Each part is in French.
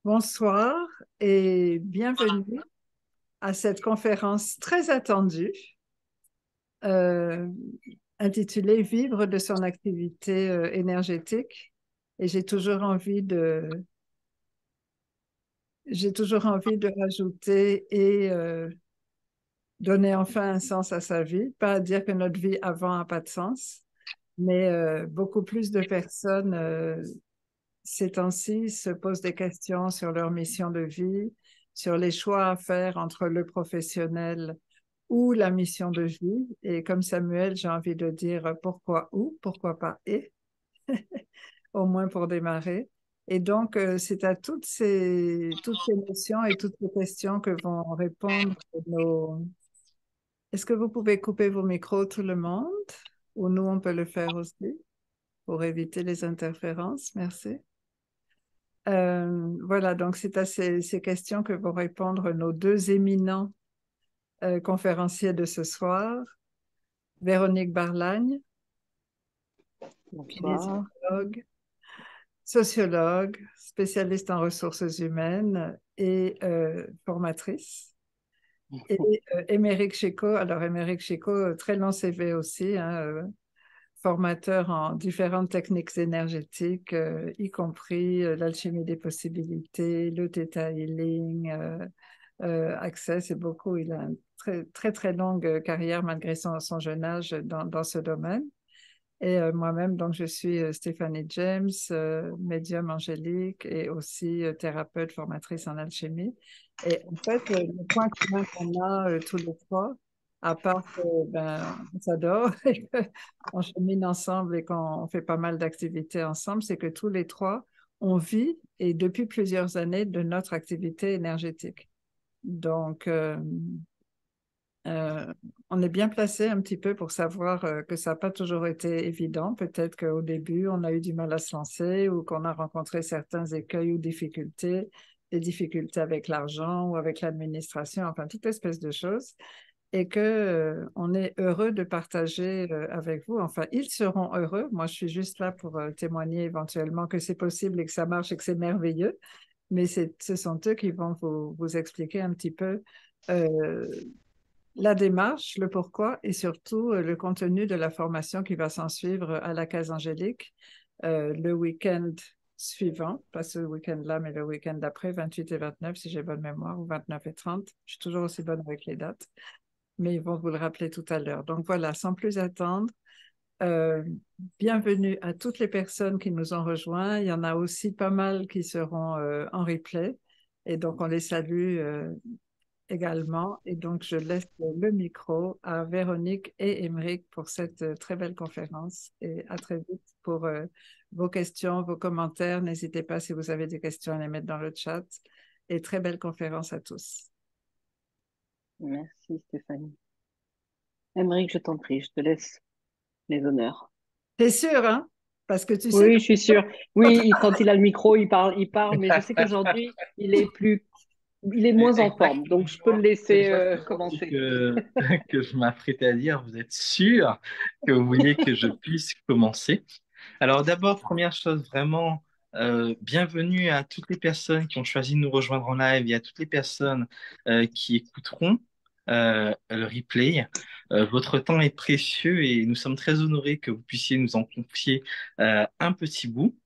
Bonsoir et bienvenue à cette conférence très attendue euh, intitulée Vivre de son activité énergétique. Et j'ai toujours envie de rajouter et donner enfin un sens à sa vie. Pas dire que notre vie avant n'a pas de sens, mais beaucoup plus de personnes ces temps-ci se posent des questions sur leur mission de vie, sur les choix à faire entre le professionnel ou la mission de vie. Et comme Samuel, j'ai envie de dire pourquoi ou, pourquoi pas et, au moins pour démarrer. Et donc, c'est à toutes ces notions et toutes ces questions que vont répondre nos... Est-ce que vous pouvez couper vos micros, tout le monde? Ou nous, on peut le faire aussi pour éviter les interférences. Merci. Voilà, donc c'est à ces questions que vont répondre nos deux éminents conférenciers de ce soir, Véronique Barlagne, Bonsoir. kinésiologue, sociologue, spécialiste en ressources humaines et formatrice. Et Émeric Chéco, alors Émeric Chéco, très long CV aussi, hein, formateur en différentes techniques énergétiques, y compris l'alchimie des possibilités, le Theta Healing, Access, c'est beaucoup. Il a une très longue carrière malgré son jeune âge dans ce domaine. Et moi-même, donc, je suis Stéphanie James, médium angélique et aussi thérapeute, formatrice en alchimie. Et en fait, le point commun qu'on a tous les trois, à part que, ben, on s'adore et qu'on chemine ensemble et qu'on fait pas mal d'activités ensemble, c'est que tous les trois, on vit et depuis plusieurs années de notre activité énergétique. Donc, on est bien placé un petit peu pour savoir que ça n'a pas toujours été évident. Peut-être qu'au début, on a eu du mal à se lancer ou qu'on a rencontré certains écueils ou difficultés, des difficultés avec l'argent ou avec l'administration, enfin, toute espèce de choses. Et que, on est heureux de partager avec vous. Enfin, ils seront heureux. Moi, je suis juste là pour témoigner éventuellement que c'est possible et que ça marche et que c'est merveilleux. Mais ce sont eux qui vont vous expliquer un petit peu euh, la démarche, le pourquoi et surtout le contenu de la formation qui va s'en suivre à la Case Angélique le week-end suivant, pas ce week-end-là, mais le week-end d'après, 28 et 29, si j'ai bonne mémoire, ou 29 et 30. Je suis toujours aussi bonne avec les dates, mais ils vont vous le rappeler tout à l'heure. Donc voilà, sans plus attendre, euh, bienvenue à toutes les personnes qui nous ont rejoints. Il y en a aussi pas mal qui seront en replay. Et donc, on les salue également. Et donc, je laisse le micro à Véronique et Émeric pour cette très belle conférence. Et à très vite pour vos questions, vos commentaires. N'hésitez pas si vous avez des questions à les mettre dans le chat. Et très belle conférence à tous. Merci Stéphanie. Aymeric, je t'en prie, je te laisse les honneurs. T'es sûr, hein? Parce que tu sais Oui, que je suis sûre. Oui, quand il a le micro, il parle, mais je sais qu'aujourd'hui, il est moins en forme, donc je peux le C'est laisser exactement ce commencer. que je m'apprêtais à dire. Vous êtes sûr que vous voulez que je puisse commencer? Alors d'abord, première chose, vraiment, bienvenue à toutes les personnes qui ont choisi de nous rejoindre en live et à toutes les personnes qui écouteront le replay. Votre temps est précieux et nous sommes très honorés que vous puissiez nous en confier un petit bout.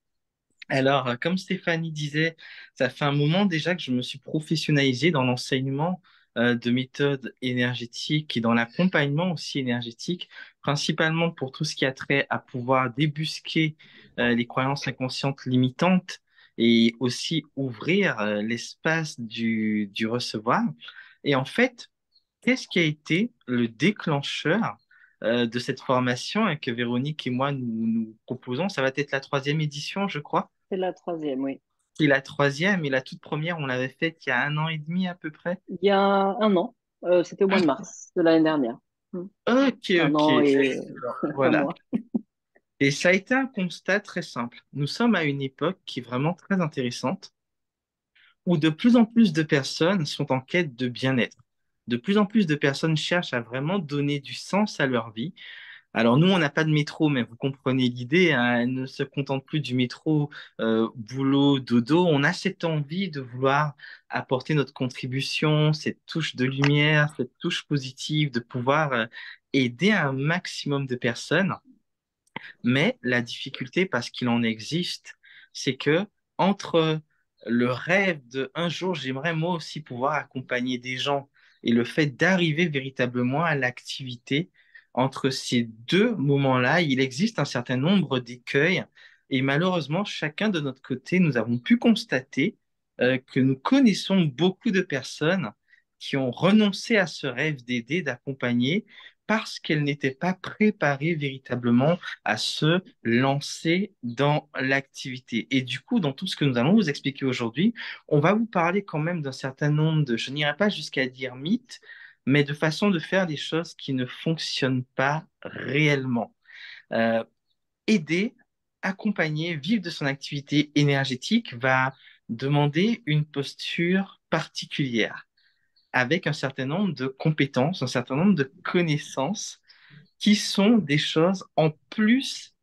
Alors, comme Stéphanie disait, ça fait un moment déjà que je me suis professionnalisé dans l'enseignement de méthodes énergétiques et dans l'accompagnement aussi énergétique, principalement pour tout ce qui a trait à pouvoir débusquer les croyances inconscientes limitantes et aussi ouvrir l'espace du recevoir. Et en fait, qu'est-ce qui a été le déclencheur de cette formation que Véronique et moi nous proposons? Ça va être la troisième édition, je crois. C'est la troisième, oui. Et la troisième et la toute première, on l'avait faite il y a un an et demi à peu près. Il y a un an, c'était au mois de mars de l'année dernière. Hmm. Ok, Un ok. an et Alors, un voilà. mois. Et ça a été un constat très simple. Nous sommes à une époque qui est vraiment très intéressante, où de plus en plus de personnes sont en quête de bien-être. De plus en plus de personnes cherchent à vraiment donner du sens à leur vie, Alors nous, on n'a pas de métro, mais vous comprenez l'idée, hein, elle ne se contente plus du métro, boulot, dodo. On a cette envie de vouloir apporter notre contribution, cette touche de lumière, cette touche positive, de pouvoir aider un maximum de personnes. Mais la difficulté, parce qu'il en existe, c'est que entre le rêve de un jour, j'aimerais moi aussi pouvoir accompagner des gens et le fait d'arriver véritablement à l'activité, entre ces deux moments-là, il existe un certain nombre d'écueils. Et malheureusement, chacun de notre côté, nous avons pu constater que nous connaissons beaucoup de personnes qui ont renoncé à ce rêve d'aider, d'accompagner, parce qu'elles n'étaient pas préparées véritablement à se lancer dans l'activité. Et du coup, dans tout ce que nous allons vous expliquer aujourd'hui, on va vous parler quand même d'un certain nombre de, je n'irai pas jusqu'à dire mythes, mais de façons de faire des choses qui ne fonctionnent pas réellement. Euh, Aider, accompagner, vivre de son activité énergétique va demander une posture particulière, avec un certain nombre de compétences, un certain nombre de connaissances qui sont des choses en plus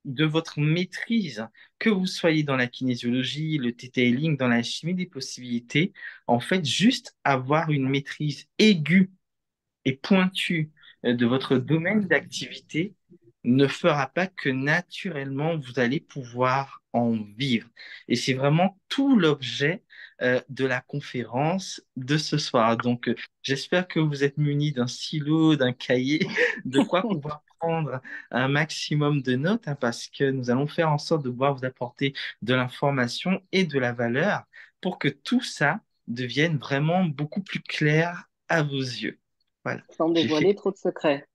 de votre maîtrise, que vous soyez dans la kinésiologie, le detailing, dans la chimie des possibilités, en fait, juste avoir une maîtrise aiguë et pointue de votre domaine d'activité ne fera pas que naturellement vous allez pouvoir en vivre. Et c'est vraiment tout l'objet de la conférence de ce soir. Donc, j'espère que vous êtes munis d'un stylo, d'un cahier, de quoi pouvoir prendre un maximum de notes, hein, parce que nous allons faire en sorte de pouvoir vous apporter de l'information et de la valeur pour que tout ça devienne vraiment beaucoup plus clair à vos yeux. Voilà. Sans J'ai dévoiler fait. trop de secrets.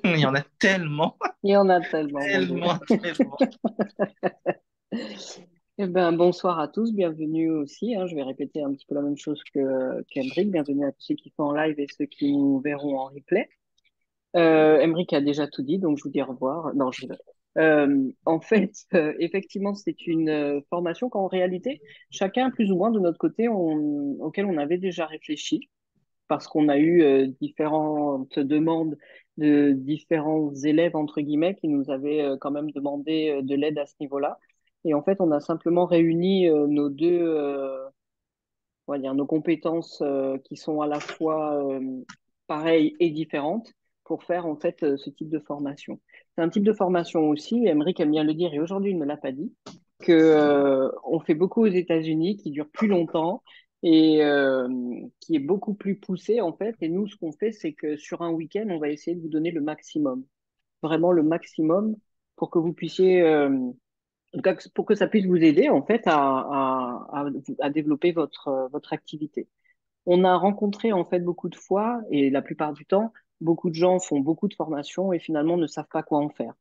Il y en a tellement, Il y en a tellement, mon Dieu. tellement, tellement. Eh ben, bonsoir à tous, bienvenue aussi, hein. Je vais répéter un petit peu la même chose qu'Emeric. Bienvenue à tous ceux qui sont en live et ceux qui nous verront en replay. Emeric a déjà tout dit, donc je vous dis au revoir. Non, je rigole. En fait, effectivement, c'est une formation qu'en réalité, chacun, plus ou moins de notre côté, auquel on avait déjà réfléchi, parce qu'on a eu différentes demandes de différents élèves, entre guillemets, qui nous avaient quand même demandé de l'aide à ce niveau-là. Et en fait, on a simplement réuni nos deux, on va dire, nos compétences qui sont à la fois pareilles et différentes pour faire en fait ce type de formation. C'est un type de formation aussi, Emeric aime bien le dire et aujourd'hui il ne me l'a pas dit, que on fait beaucoup aux États-Unis, qui dure plus longtemps et qui est beaucoup plus poussé en fait. Et nous, ce qu'on fait, c'est que sur un week-end, on va essayer de vous donner le maximum, vraiment le maximum pour que vous puissiez en tout cas, pour que ça puisse vous aider en fait à développer votre activité. On a rencontré en fait beaucoup de fois, et la plupart du temps, beaucoup de gens font beaucoup de formations et finalement ne savent pas quoi en faire.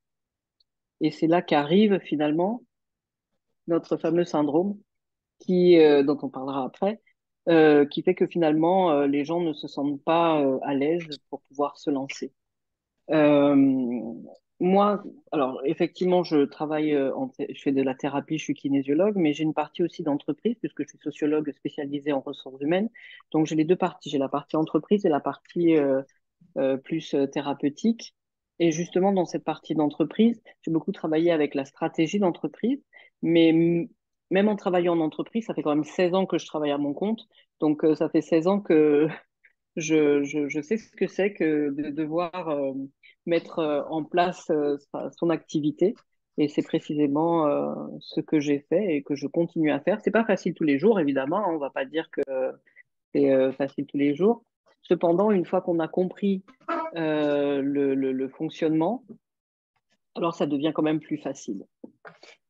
Et c'est là qu'arrive finalement notre fameux syndrome dont on parlera après, qui fait que finalement les gens ne se sentent pas à l'aise pour pouvoir se lancer. Euh, Moi, alors effectivement, je travaille, je fais de la thérapie, je suis kinésiologue, mais j'ai une partie aussi d'entreprise puisque je suis sociologue spécialisée en ressources humaines. Donc j'ai les deux parties, j'ai la partie entreprise et la partie plus thérapeutique. Et justement, dans cette partie d'entreprise, j'ai beaucoup travaillé avec la stratégie d'entreprise, mais même en travaillant en entreprise, ça fait quand même 16 ans que je travaille à mon compte. Donc ça fait 16 ans que je sais ce que c'est que de devoir mettre en place son activité. Et c'est précisément ce que j'ai fait et que je continue à faire. C'est pas facile tous les jours, évidemment, hein. On va pas dire que c'est facile tous les jours. Cependant, une fois qu'on a compris le fonctionnement, alors ça devient quand même plus facile.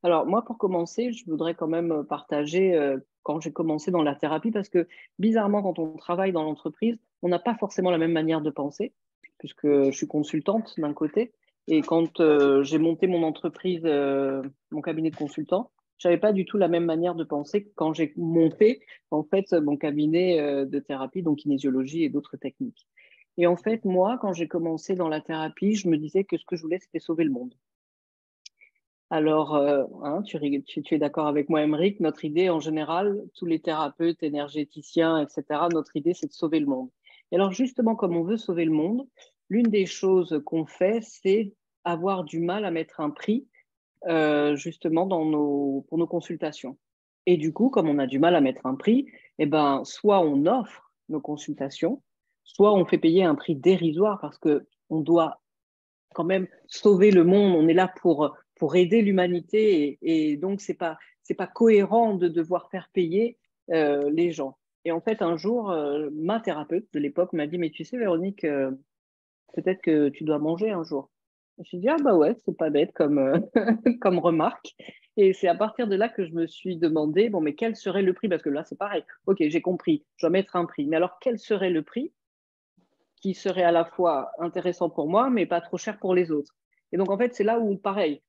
Alors moi, pour commencer, je voudrais quand même partager quand j'ai commencé dans la thérapie, parce que bizarrement, quand on travaille dans l'entreprise, on n'a pas forcément la même manière de penser, puisque je suis consultante d'un côté. Et quand j'ai monté mon entreprise, mon cabinet de consultant, je n'avais pas du tout la même manière de penser que quand j'ai monté en fait mon cabinet de thérapie, donc kinésiologie et d'autres techniques. Et en fait, moi, quand j'ai commencé dans la thérapie, je me disais que ce que je voulais, c'était sauver le monde. Alors, hein, tu es d'accord avec moi, Emeric, notre idée en général, tous les thérapeutes, énergéticiens, etc., notre idée, c'est de sauver le monde. Et alors, justement, comme on veut sauver le monde, l'une des choses qu'on fait, c'est avoir du mal à mettre un prix justement pour nos consultations. Et du coup, comme on a du mal à mettre un prix, eh ben, soit on offre nos consultations, soit on fait payer un prix dérisoire parce qu'on doit quand même sauver le monde. On est là pour aider l'humanité et donc, c'est pas cohérent de devoir faire payer les gens. Et en fait, un jour, ma thérapeute de l'époque m'a dit, mais tu sais, Véronique, peut-être que tu dois manger un jour. Je me suis dit, ah bah ouais, c'est pas bête comme, comme remarque. Et c'est à partir de là que je me suis demandé, bon, mais quel serait le prix? Parce que là, c'est pareil. Ok, j'ai compris, je dois mettre un prix. Mais alors, quel serait le prix qui serait à la fois intéressant pour moi, mais pas trop cher pour les autres? Et donc, en fait, c'est là où, pareil,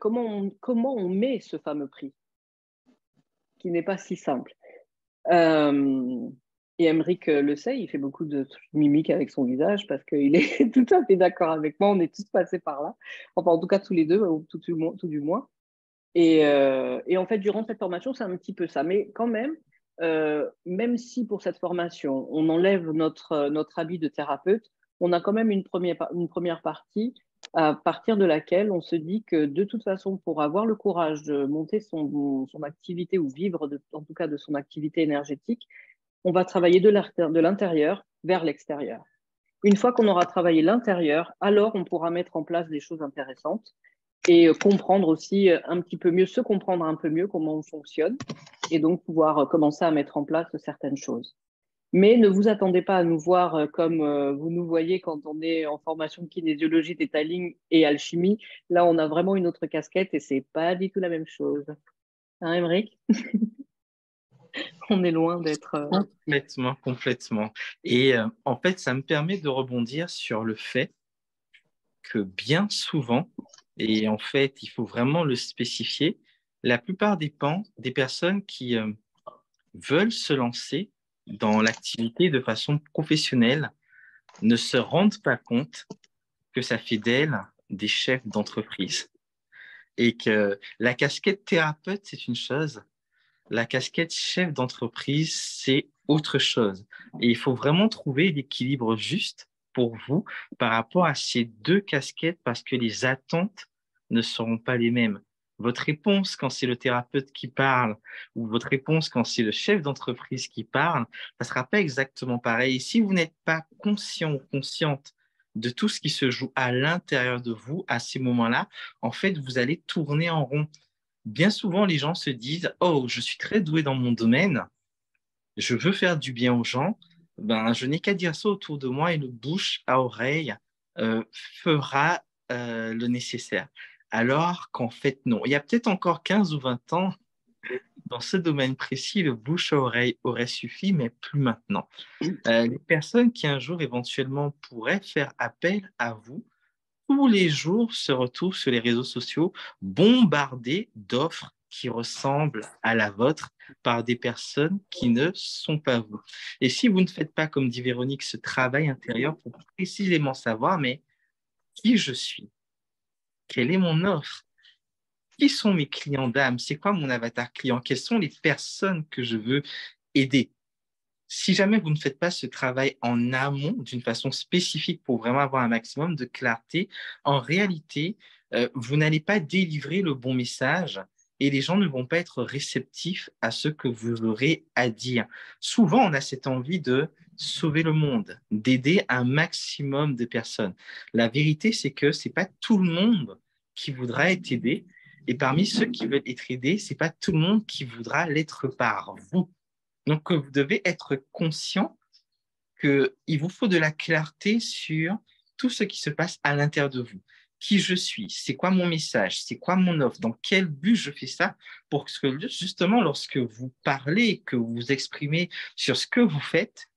comment on met ce fameux prix, qui n'est pas si simple. Euh, et Emeric le sait, il fait beaucoup de mimiques avec son visage parce qu'il est tout à fait d'accord avec moi. On est tous passés par là. Enfin, en tout cas, tous les deux, ou tout du moins. Et en fait, durant cette formation, c'est un petit peu ça. Mais quand même si pour cette formation, on enlève notre habit de thérapeute, on a quand même une première partie à partir de laquelle on se dit que de toute façon, pour avoir le courage de monter son activité ou vivre en tout cas de son activité énergétique, on va travailler de l'intérieur vers l'extérieur. Une fois qu'on aura travaillé l'intérieur, alors on pourra mettre en place des choses intéressantes et comprendre aussi un petit peu mieux, se comprendre un peu mieux comment on fonctionne et donc pouvoir commencer à mettre en place certaines choses. Mais ne vous attendez pas à nous voir comme vous nous voyez quand on est en formation de kinésiologie, tétaling et alchimie. Là, on a vraiment une autre casquette et c'est pas du tout la même chose. Hein, Émeric? On est loin d'être... Complètement, complètement. Et en fait, ça me permet de rebondir sur le fait que bien souvent, et en fait, il faut vraiment le spécifier, la plupart des personnes qui veulent se lancer dans l'activité de façon professionnelle ne se rendent pas compte que ça fait d'elles des chefs d'entreprise. Et que la casquette thérapeute, c'est une chose, la casquette chef d'entreprise, c'est autre chose. Et il faut vraiment trouver l'équilibre juste pour vous par rapport à ces deux casquettes parce que les attentes ne seront pas les mêmes. Votre réponse quand c'est le thérapeute qui parle ou votre réponse quand c'est le chef d'entreprise qui parle, ça ne sera pas exactement pareil. Et si vous n'êtes pas conscient ou consciente de tout ce qui se joue à l'intérieur de vous à ces moments-là, en fait, vous allez tourner en rond. Bien souvent, les gens se disent, oh, je suis très doué dans mon domaine, je veux faire du bien aux gens. Ben, je n'ai qu'à dire ça autour de moi et le bouche à oreille fera le nécessaire. Alors qu'en fait, non. Il y a peut-être encore 15 ou 20 ans, dans ce domaine précis, le bouche à oreille aurait suffi, mais plus maintenant. Les personnes qui un jour éventuellement pourraient faire appel à vous, tous les jours se retrouvent sur les réseaux sociaux bombardés d'offres qui ressemblent à la vôtre par des personnes qui ne sont pas vous. Et si vous ne faites pas, comme dit Véronique, ce travail intérieur pour précisément savoir, mais qui je suis, quelle est mon offre, qui sont mes clients d'âme, c'est quoi mon avatar client, quelles sont les personnes que je veux aider. Si jamais vous ne faites pas ce travail en amont d'une façon spécifique pour vraiment avoir un maximum de clarté, en réalité, vous n'allez pas délivrer le bon message et les gens ne vont pas être réceptifs à ce que vous aurez à dire. Souvent, on a cette envie de sauver le monde, d'aider un maximum de personnes. La vérité, c'est que ce n'est pas tout le monde qui voudra être aidé. Et parmi ceux qui veulent être aidés, ce n'est pas tout le monde qui voudra l'être par vous. Donc, vous devez être conscient qu'il vous faut de la clarté sur tout ce qui se passe à l'intérieur de vous. Qui je suis, c'est quoi mon message, c'est quoi mon offre, dans quel but je fais ça, pour que justement, lorsque vous parlez, que vous vous exprimez sur ce que vous faites,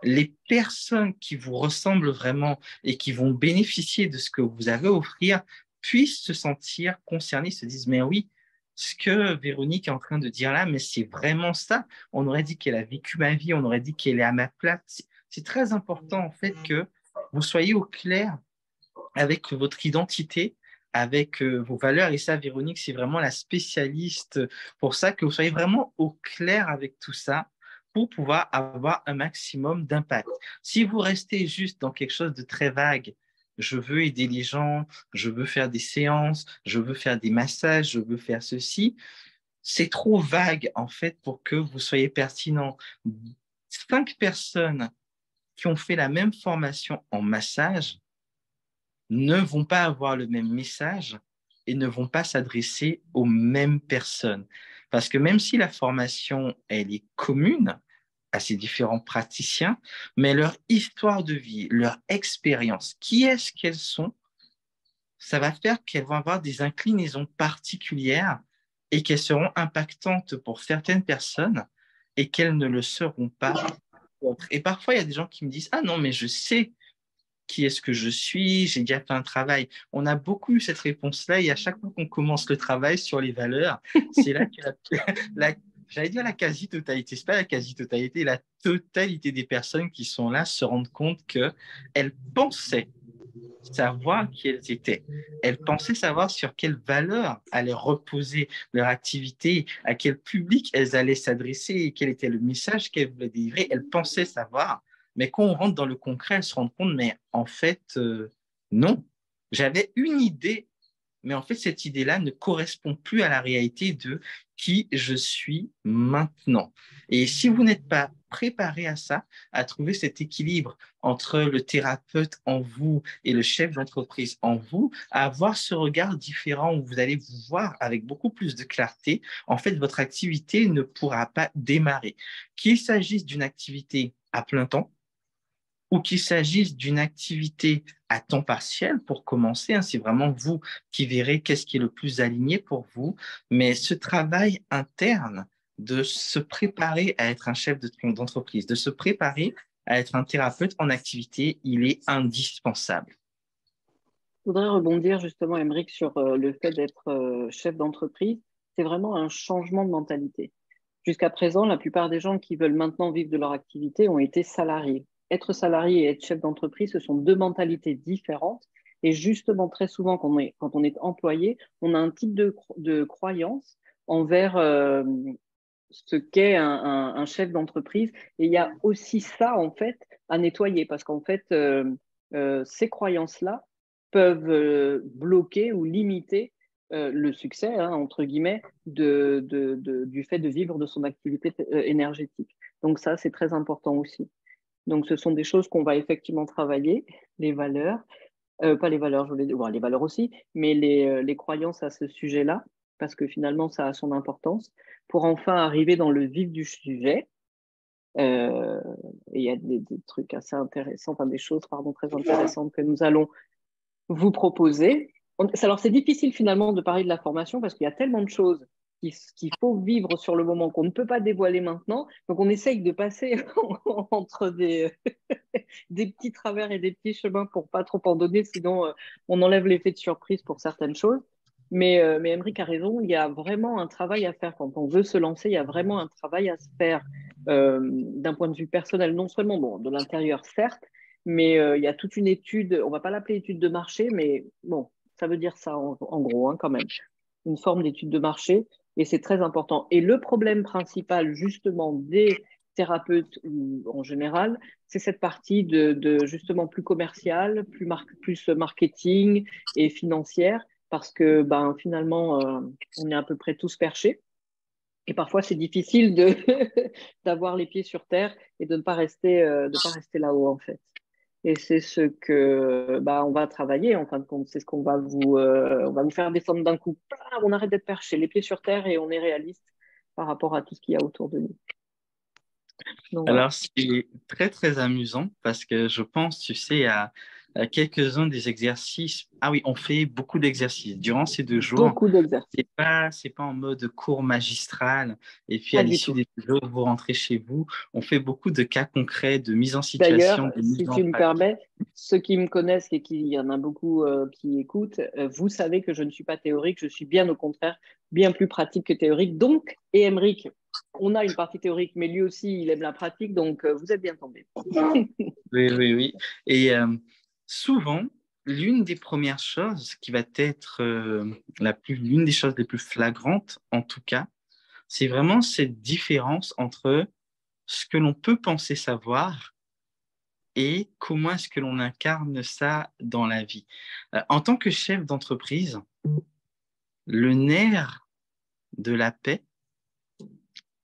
les personnes qui vous ressemblent vraiment et qui vont bénéficier de ce que vous avez à offrir puissent se sentir concernés, se disent, mais oui, ce que Véronique est en train de dire là, mais c'est vraiment ça. On aurait dit qu'elle a vécu ma vie, on aurait dit qu'elle est à ma place. C'est très important, en fait, que vous soyez au clair avec votre identité, avec vos valeurs. Et ça, Véronique, c'est vraiment la spécialiste pour ça, que vous soyez vraiment au clair avec tout ça pour pouvoir avoir un maximum d'impact. Si vous restez juste dans quelque chose de très vague, je veux aider les gens, je veux faire des séances, je veux faire des massages, je veux faire ceci, c'est trop vague en fait pour que vous soyez pertinent. 5 personnes qui ont fait la même formation en massage ne vont pas avoir le même message et ne vont pas s'adresser aux mêmes personnes. Parce que même si la formation, elle est commune à ces différents praticiens, mais leur histoire de vie, leur expérience, qui est-ce qu'elles sont, ça va faire qu'elles vont avoir des inclinaisons particulières et qu'elles seront impactantes pour certaines personnes et qu'elles ne le seront pas pour d'autres. Et parfois, il y a des gens qui me disent, ah non, mais je sais qui est-ce que je suis, j'ai déjà fait un travail. On a beaucoup eu cette réponse-là et à chaque fois qu'on commence le travail sur les valeurs, c'est là que j'allais dire la quasi-totalité, c'est pas la quasi-totalité, la totalité des personnes qui sont là se rendent compte qu'elles pensaient savoir qui elles étaient. Elles pensaient savoir sur quelles valeurs allait reposer leur activité, à quel public elles allaient s'adresser et quel était le message qu'elles voulaient délivrer. Elles pensaient savoir, mais quand on rentre dans le concret, elles se rendent compte, mais en fait, non. J'avais une idée, mais en fait, cette idée-là ne correspond plus à la réalité de qui je suis maintenant. Et si vous n'êtes pas préparé à ça, à trouver cet équilibre entre le thérapeute en vous et le chef d'entreprise en vous, à avoir ce regard différent où vous allez vous voir avec beaucoup plus de clarté, en fait, votre activité ne pourra pas démarrer. Qu'il s'agisse d'une activité à plein temps, ou qu'il s'agisse d'une activité à temps partiel pour commencer, hein, c'est vraiment vous qui verrez qu'est-ce qui est le plus aligné pour vous. Mais ce travail interne de se préparer à être un chef d'entreprise, de se préparer à être un thérapeute en activité, il est indispensable. Je voudrais rebondir justement, Émeric, sur le fait d'être chef d'entreprise. C'est vraiment un changement de mentalité. Jusqu'à présent, la plupart des gens qui veulent maintenant vivre de leur activité ont été salariés. Être salarié et être chef d'entreprise, ce sont deux mentalités différentes. Et justement, très souvent, quand on est employé, on a un type de croyance envers ce qu'est un chef d'entreprise. Et il y a aussi ça, en fait, à nettoyer, parce qu'en fait, ces croyances-là peuvent bloquer ou limiter le succès, hein, entre guillemets, du fait de vivre de son activité énergétique. Donc ça, c'est très important aussi. Donc ce sont des choses qu'on va effectivement travailler, les valeurs, pas les valeurs, je voulais dire, bon, les valeurs aussi, mais les croyances à ce sujet-là, parce que finalement, ça a son importance, pour enfin arriver dans le vif du sujet. Euh, et il y a des trucs assez intéressants, enfin des choses, pardon, très intéressantes que nous allons vous proposer. Alors, c'est difficile finalement de parler de la formation parce qu'il y a tellement de choses qu'il faut vivre sur le moment qu'on ne peut pas dévoiler maintenant. Donc, on essaye de passer entre des petits travers et des petits chemins pour pas trop en donner, sinon on enlève l'effet de surprise pour certaines choses. Mais Émeric a raison, il y a vraiment un travail à faire quand on veut se lancer, il y a vraiment un travail à se faire d'un point de vue personnel, non seulement bon, de l'intérieur, certes, mais il y a toute une étude, on ne va pas l'appeler étude de marché, mais bon, ça veut dire ça en gros, hein, quand même, une forme d'étude de marché, et c'est très important. Et le problème principal, justement, des thérapeutes ou en général, c'est cette partie de justement plus commerciale, plus marketing et financière, parce que ben, finalement, on est à peu près tous perchés. Et parfois, c'est difficile d'avoir les pieds sur terre et de ne pas rester là-haut, en fait. Et c'est ce que bah, on va travailler, en fin de compte. C'est ce on va vous faire descendre d'un coup. On arrête d'être perché, les pieds sur terre et on est réaliste par rapport à tout ce qu'il y a autour de nous. Donc voilà. Alors, c'est très, très amusant parce que je pense, tu sais, à quelques-uns des exercices. Ah oui, on fait beaucoup d'exercices durant ces 2 jours. Beaucoup d'exercices. C'est pas en mode cours magistral. Et puis, à Pas du l'issue tout. des 2 jours, vous rentrez chez vous. On fait beaucoup de cas concrets, de mise en situation, D'ailleurs, de mise si en tu me pratique. permets, ceux qui me connaissent et qui, il y en a beaucoup qui écoutent, vous savez que je ne suis pas théorique, je suis bien au contraire, bien plus pratique que théorique. Donc, et Emeric, on a une partie théorique, mais lui aussi, il aime la pratique, donc vous êtes bien tombés. Oui, oui, oui. Et souvent, l'une des premières choses qui va être l'une des choses les plus flagrantes, en tout cas, c'est vraiment cette différence entre ce que l'on peut penser savoir et comment est-ce que l'on incarne ça dans la vie. En tant que chef d'entreprise, le nerf de la paix,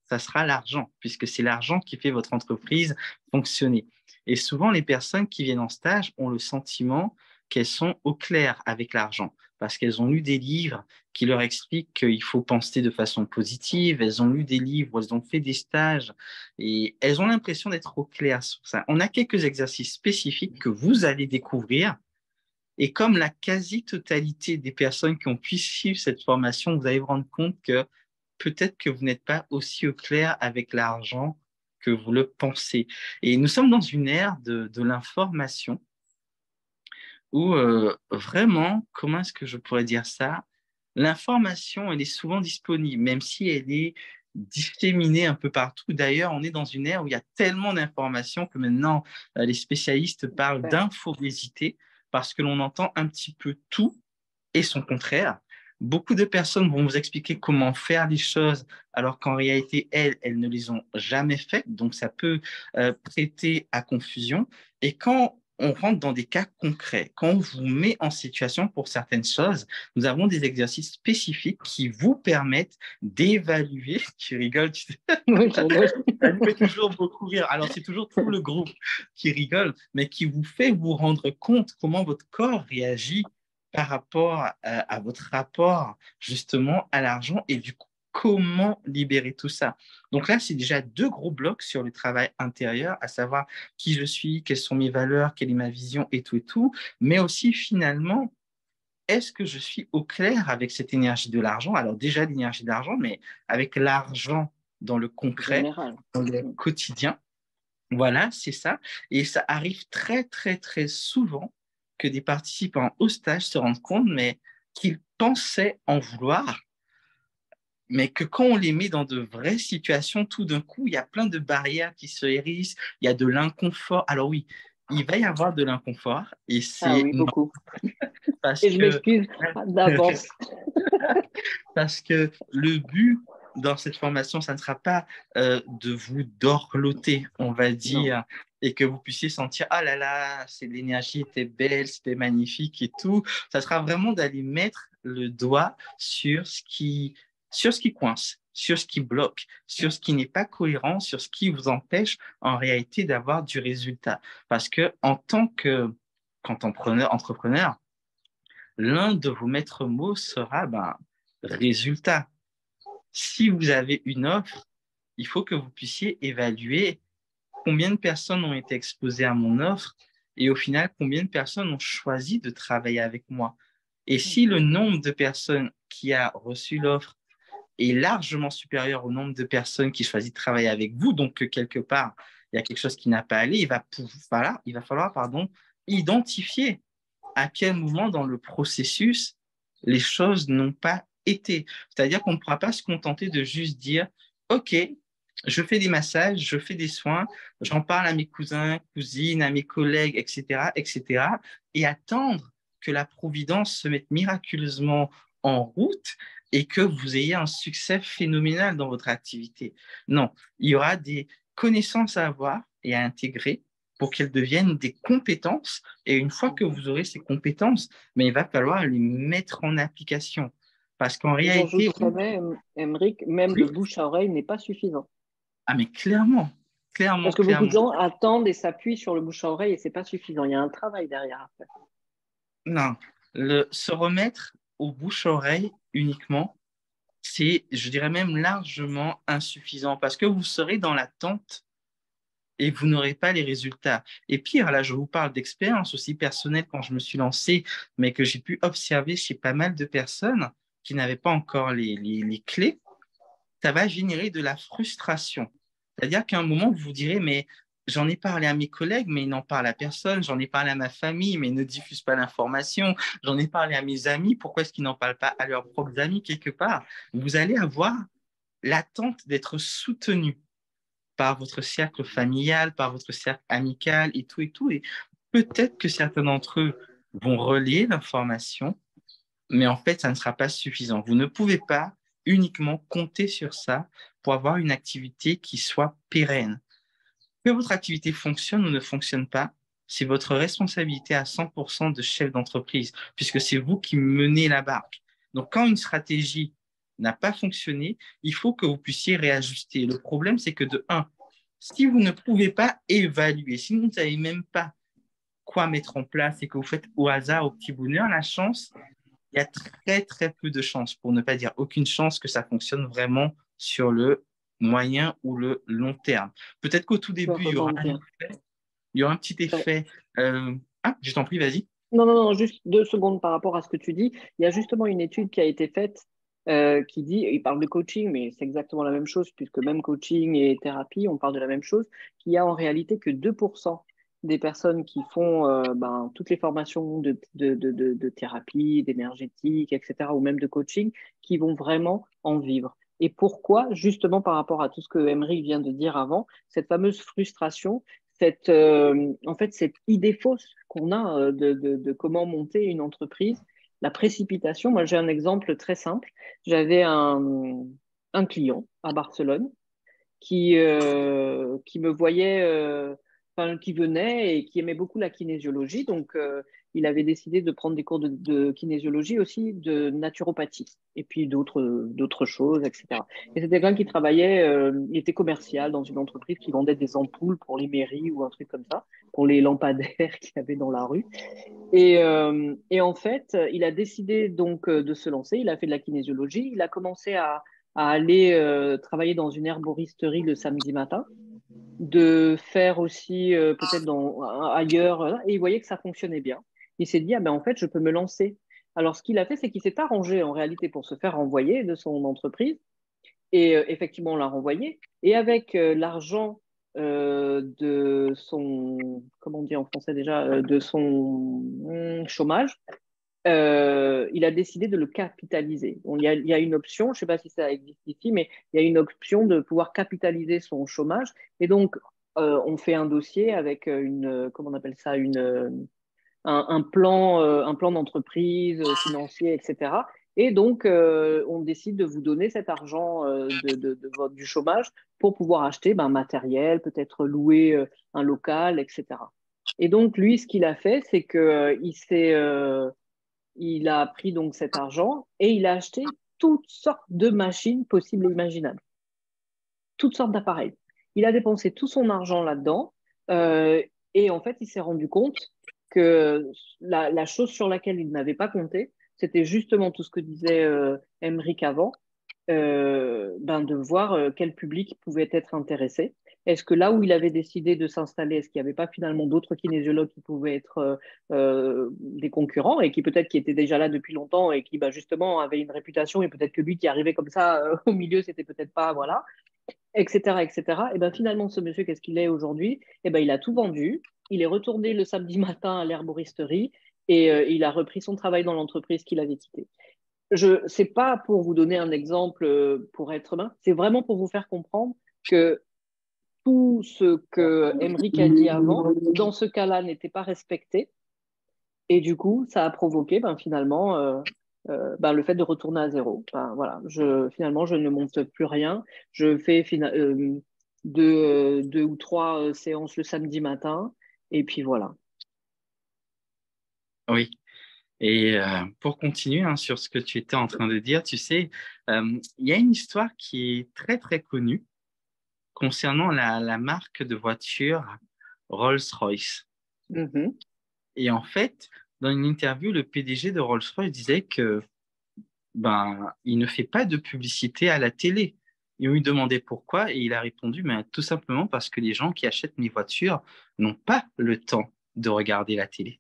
ça sera l'argent, puisque c'est l'argent qui fait votre entreprise fonctionner. Et souvent, les personnes qui viennent en stage ont le sentiment qu'elles sont au clair avec l'argent, parce qu'elles ont lu des livres qui leur expliquent qu'il faut penser de façon positive, elles ont lu des livres, elles ont fait des stages, et elles ont l'impression d'être au clair sur ça. On a quelques exercices spécifiques que vous allez découvrir, et comme la quasi-totalité des personnes qui ont pu suivre cette formation, vous allez vous rendre compte que peut-être que vous n'êtes pas aussi au clair avec l'argent que vous le pensez. Et nous sommes dans une ère de l'information où vraiment, comment est-ce que je pourrais dire ça? L'information, elle est souvent disponible, même si elle est disséminée un peu partout. D'ailleurs, on est dans une ère où il y a tellement d'informations que maintenant, les spécialistes parlent Ouais. d'infobésité parce que l'on entend un petit peu tout et son contraire. Beaucoup de personnes vont vous expliquer comment faire les choses, alors qu'en réalité, elles ne les ont jamais faites. Donc, ça peut prêter à confusion. Et quand on rentre dans des cas concrets, quand on vous met en situation pour certaines choses, nous avons des exercices spécifiques qui vous permettent d'évaluer. Tu rigoles, tu sais. Oui, je rigole. Ça nous fait toujours beaucoup rire. Alors, c'est toujours tout le groupe qui rigole, mais qui vous fait vous rendre compte comment votre corps réagit par rapport à votre rapport justement à l'argent et du coup, comment libérer tout ça. Donc là, c'est déjà deux gros blocs sur le travail intérieur, à savoir qui je suis, quelles sont mes valeurs, quelle est ma vision et tout, mais aussi finalement, est-ce que je suis au clair avec cette énergie de l'argent? Alors déjà l'énergie de l'argent, mais avec l'argent dans le concret, Général. dans le quotidien. Voilà, c'est ça. Et ça arrive très, très, très souvent que des participants au stage se rendent compte, mais qu'ils pensaient en vouloir, mais que quand on les met dans de vraies situations, tout d'un coup, il y a plein de barrières qui se hérissent, il y a de l'inconfort. Alors oui, il va y avoir de l'inconfort, et Ah c'est oui, beaucoup. parce Et je que m'excuse d'avance. parce que le but dans cette formation, ça ne sera pas de vous dorloter, on va Non. dire, et que vous puissiez sentir, ah là là, c'est l'énergie était belle, c'était magnifique et tout. Ça sera vraiment d'aller mettre le doigt sur ce qui coince, sur ce qui bloque, sur ce qui n'est pas cohérent, sur ce qui vous empêche en réalité d'avoir du résultat. Parce que en tant qu'entrepreneur, l'un de vos maîtres mots sera résultat. Si vous avez une offre, il faut que vous puissiez évaluer combien de personnes ont été exposées à mon offre et au final, combien de personnes ont choisi de travailler avec moi. Et si le nombre de personnes qui a reçu l'offre est largement supérieur au nombre de personnes qui choisissent de travailler avec vous, donc que quelque part, il y a quelque chose qui n'a pas allé, il va falloir identifier à quel moment dans le processus les choses n'ont pas été. C'est-à-dire qu'on ne pourra pas se contenter de juste dire, OK, je fais des massages, je fais des soins, j'en parle à mes cousins, cousines, à mes collègues, etc., etc., et attendre que la providence se mette miraculeusement en route et que vous ayez un succès phénoménal dans votre activité. Non, il y aura des connaissances à avoir et à intégrer pour qu'elles deviennent des compétences. Et une fois que vous aurez ces compétences, mais il va falloir les mettre en application. Parce qu'en Et réalité, j'ajouterais même, Emmerich, même le oui, bouche à oreille n'est pas suffisant. ah mais clairement, clairement, Parce que beaucoup de clairement. gens attendent et s'appuient sur le bouche à oreille et c'est pas suffisant. Il y a un travail derrière après. Non, se remettre au bouche-oreille uniquement, c'est, je dirais même largement insuffisant parce que vous serez dans l'attente et vous n'aurez pas les résultats. Et pire, là, je vous parle d'expérience aussi personnelle quand je me suis lancé, mais que j'ai pu observer chez pas mal de personnes qui n'avaient pas encore les clés, ça va générer de la frustration. C'est-à-dire qu'à un moment, vous vous direz, mais j'en ai parlé à mes collègues, mais ils n'en parlent à personne. J'en ai parlé à ma famille, mais ils ne diffusent pas l'information. J'en ai parlé à mes amis, pourquoi est-ce qu'ils n'en parlent pas à leurs propres amis quelque part? Vous allez avoir l'attente d'être soutenu par votre cercle familial, par votre cercle amical et tout et tout. Et peut-être que certains d'entre eux vont relayer l'information, mais en fait, ça ne sera pas suffisant. Vous ne pouvez pas uniquement compter sur ça pour avoir une activité qui soit pérenne. Que votre activité fonctionne ou ne fonctionne pas, c'est votre responsabilité à 100% de chef d'entreprise, puisque c'est vous qui menez la barque. Donc, quand une stratégie n'a pas fonctionné, il faut que vous puissiez réajuster. Le problème, c'est que de un, si vous ne pouvez pas évaluer, si vous ne savez même pas quoi mettre en place et que vous faites au hasard, au petit bonheur, la chance, il y a très, très peu de chances, pour ne pas dire aucune chance que ça fonctionne vraiment sur le moyen ou le long terme. Peut-être qu'au tout Je début, rebondir. il y aura un petit Ouais. effet. Ah, je t'en prie, vas-y. Non, non, non, juste 2 secondes par rapport à ce que tu dis. Il y a justement une étude qui a été faite qui dit, il parle de coaching, mais c'est exactement la même chose, puisque même coaching et thérapie, on parle de la même chose, qu'il y a en réalité que 2% des personnes qui font toutes les formations de thérapie, d'énergétique, etc., ou même de coaching, qui vont vraiment en vivre. Et pourquoi? Justement par rapport à tout ce que Emery vient de dire avant, cette fameuse frustration, en fait, cette idée fausse qu'on a de comment monter une entreprise, la précipitation. Moi, j'ai un exemple très simple. J'avais un client à Barcelone qui me voyait, qui venait et qui aimait beaucoup la kinésiologie. Donc, il avait décidé de prendre des cours de kinésiologie aussi, de naturopathie, et puis d'autres choses, etc. Et c'était quelqu'un qui travaillait, il était commercial dans une entreprise qui vendait des ampoules pour les mairies ou un truc comme ça, pour les lampadaires qu'il y avait dans la rue. Et en fait, il a décidé donc de se lancer. Il a fait de la kinésiologie. Il a commencé à aller travailler dans une herboristerie le samedi matin, de faire aussi peut-être ailleurs. Et il voyait que ça fonctionnait bien. Il s'est dit, ah ben en fait, je peux me lancer. Alors, ce qu'il a fait, c'est qu'il s'est arrangé en réalité pour se faire renvoyer de son entreprise. Et effectivement, on l'a renvoyé. Et avec l'argent de son, comment on dit en français déjà, de son chômage, il a décidé de le capitaliser. Bon, il y a une option, je ne sais pas si ça existe ici, mais il y a une option de pouvoir capitaliser son chômage. Et donc, on fait un dossier avec comment on appelle ça, un plan d'entreprise financier, etc. Et donc, on décide de vous donner cet argent du chômage pour pouvoir acheter matériel, peut-être louer un local, etc. Et donc, lui, ce qu'il a fait, c'est il a pris donc cet argent et il a acheté toutes sortes de machines possibles et imaginables, toutes sortes d'appareils. Il a dépensé tout son argent là-dedans euh, et en fait, il s'est rendu compte que la chose sur laquelle il n'avait pas compté, c'était justement tout ce que disait Emric avant, de voir quel public pouvait être intéressé. Est-ce que là où il avait décidé de s'installer, est-ce qu'il n'y avait pas finalement d'autres kinésiologues qui pouvaient être des concurrents et qui peut-être qui étaient déjà là depuis longtemps et qui justement avaient une réputation et peut-être que lui qui arrivait comme ça au milieu, c'était peut-être pas, voilà, etc., etc. Et ben finalement, ce monsieur, qu'est-ce qu'il est aujourd'hui? Et ben il a tout vendu. Il est retourné le samedi matin à l'herboristerie et il a repris son travail dans l'entreprise qu'il avait quittée. C'est pas pour vous donner un exemple pour être humain, c'est vraiment pour vous faire comprendre que tout ce que Emric a dit avant, dans ce cas-là, n'était pas respecté. Et du coup, ça a provoqué finalement le fait de retourner à zéro. Voilà, finalement, je ne monte plus rien. Je fais deux ou trois séances le samedi matin. Et puis voilà. Oui. Et pour continuer sur ce que tu étais en train de dire, tu sais, il y a une histoire qui est très, très connue concernant la marque de voiture Rolls-Royce. Mhm. Et en fait, dans une interview, le PDG de Rolls-Royce disait que il ne fait pas de publicité à la télé. Ils lui demandaient pourquoi et il a répondu tout simplement parce que les gens qui achètent mes voitures n'ont pas le temps de regarder la télé.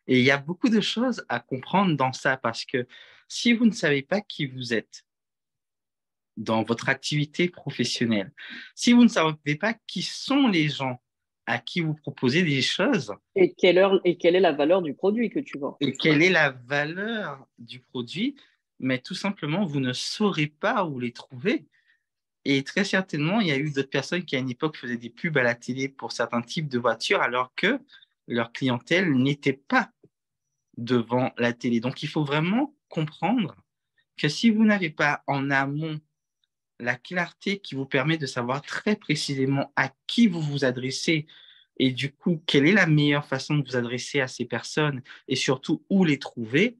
Et il y a beaucoup de choses à comprendre dans ça parce que si vous ne savez pas qui vous êtes dans votre activité professionnelle, si vous ne savez pas qui sont les gens à qui vous proposez des choses Et quelle est la valeur du produit que tu vends? et quelle est la valeur du produit, mais tout simplement, vous ne saurez pas où les trouver. Et très certainement, il y a eu d'autres personnes qui, à une époque, faisaient des pubs à la télé pour certains types de voitures, alors que leur clientèle n'était pas devant la télé. Donc, il faut vraiment comprendre que si vous n'avez pas en amont la clarté qui vous permet de savoir très précisément à qui vous vous adressez et du coup, quelle est la meilleure façon de vous adresser à ces personnes et surtout où les trouver,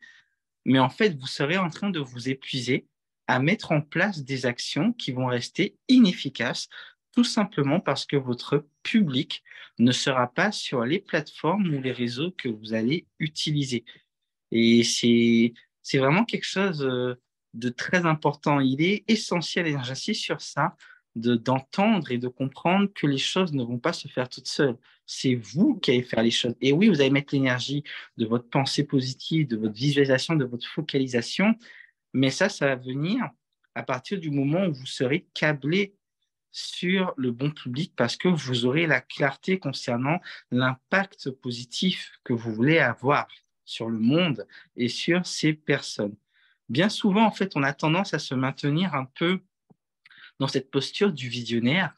mais en fait, vous serez en train de vous épuiser à mettre en place des actions qui vont rester inefficaces, tout simplement parce que votre public ne sera pas sur les plateformes ou les réseaux que vous allez utiliser. Et c'est vraiment quelque chose de très important. Il est essentiel, et j'insiste sur ça, d'entendre et de comprendre que les choses ne vont pas se faire toutes seules. C'est vous qui allez faire les choses. Et oui, vous allez mettre l'énergie de votre pensée positive, de votre visualisation, de votre focalisation, mais ça va venir à partir du moment où vous serez câblé sur le bon public parce que vous aurez la clarté concernant l'impact positif que vous voulez avoir sur le monde et sur ces personnes. Bien souvent, en fait, on a tendance à se maintenir un peu dans cette posture du visionnaire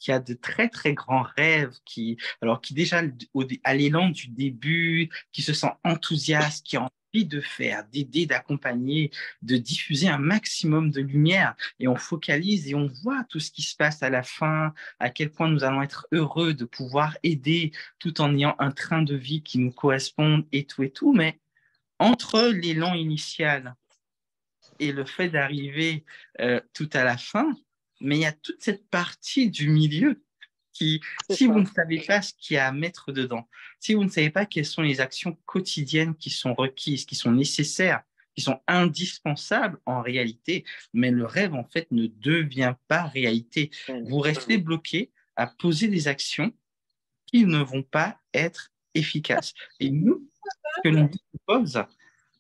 qui a de très, très grands rêves, qui déjà, à l'élan du début, qui se sent enthousiaste, qui a envie de faire, d'aider, d'accompagner, de diffuser un maximum de lumière. Et on focalise et on voit tout ce qui se passe à la fin, à quel point nous allons être heureux de pouvoir aider tout en ayant un train de vie qui nous corresponde et tout et tout. Mais entre l'élan initial et le fait d'arriver tout à la fin, mais il y a toute cette partie du milieu qui, C'est si vous ça. ne savez pas ce qu'il y a à mettre dedans, si vous ne savez pas quelles sont les actions quotidiennes qui sont requises, qui sont nécessaires, qui sont indispensables en réalité, mais le rêve en fait ne devient pas réalité. Vous restez bloqué à poser des actions qui ne vont pas être efficaces. Et nous, ce que l'on vous propose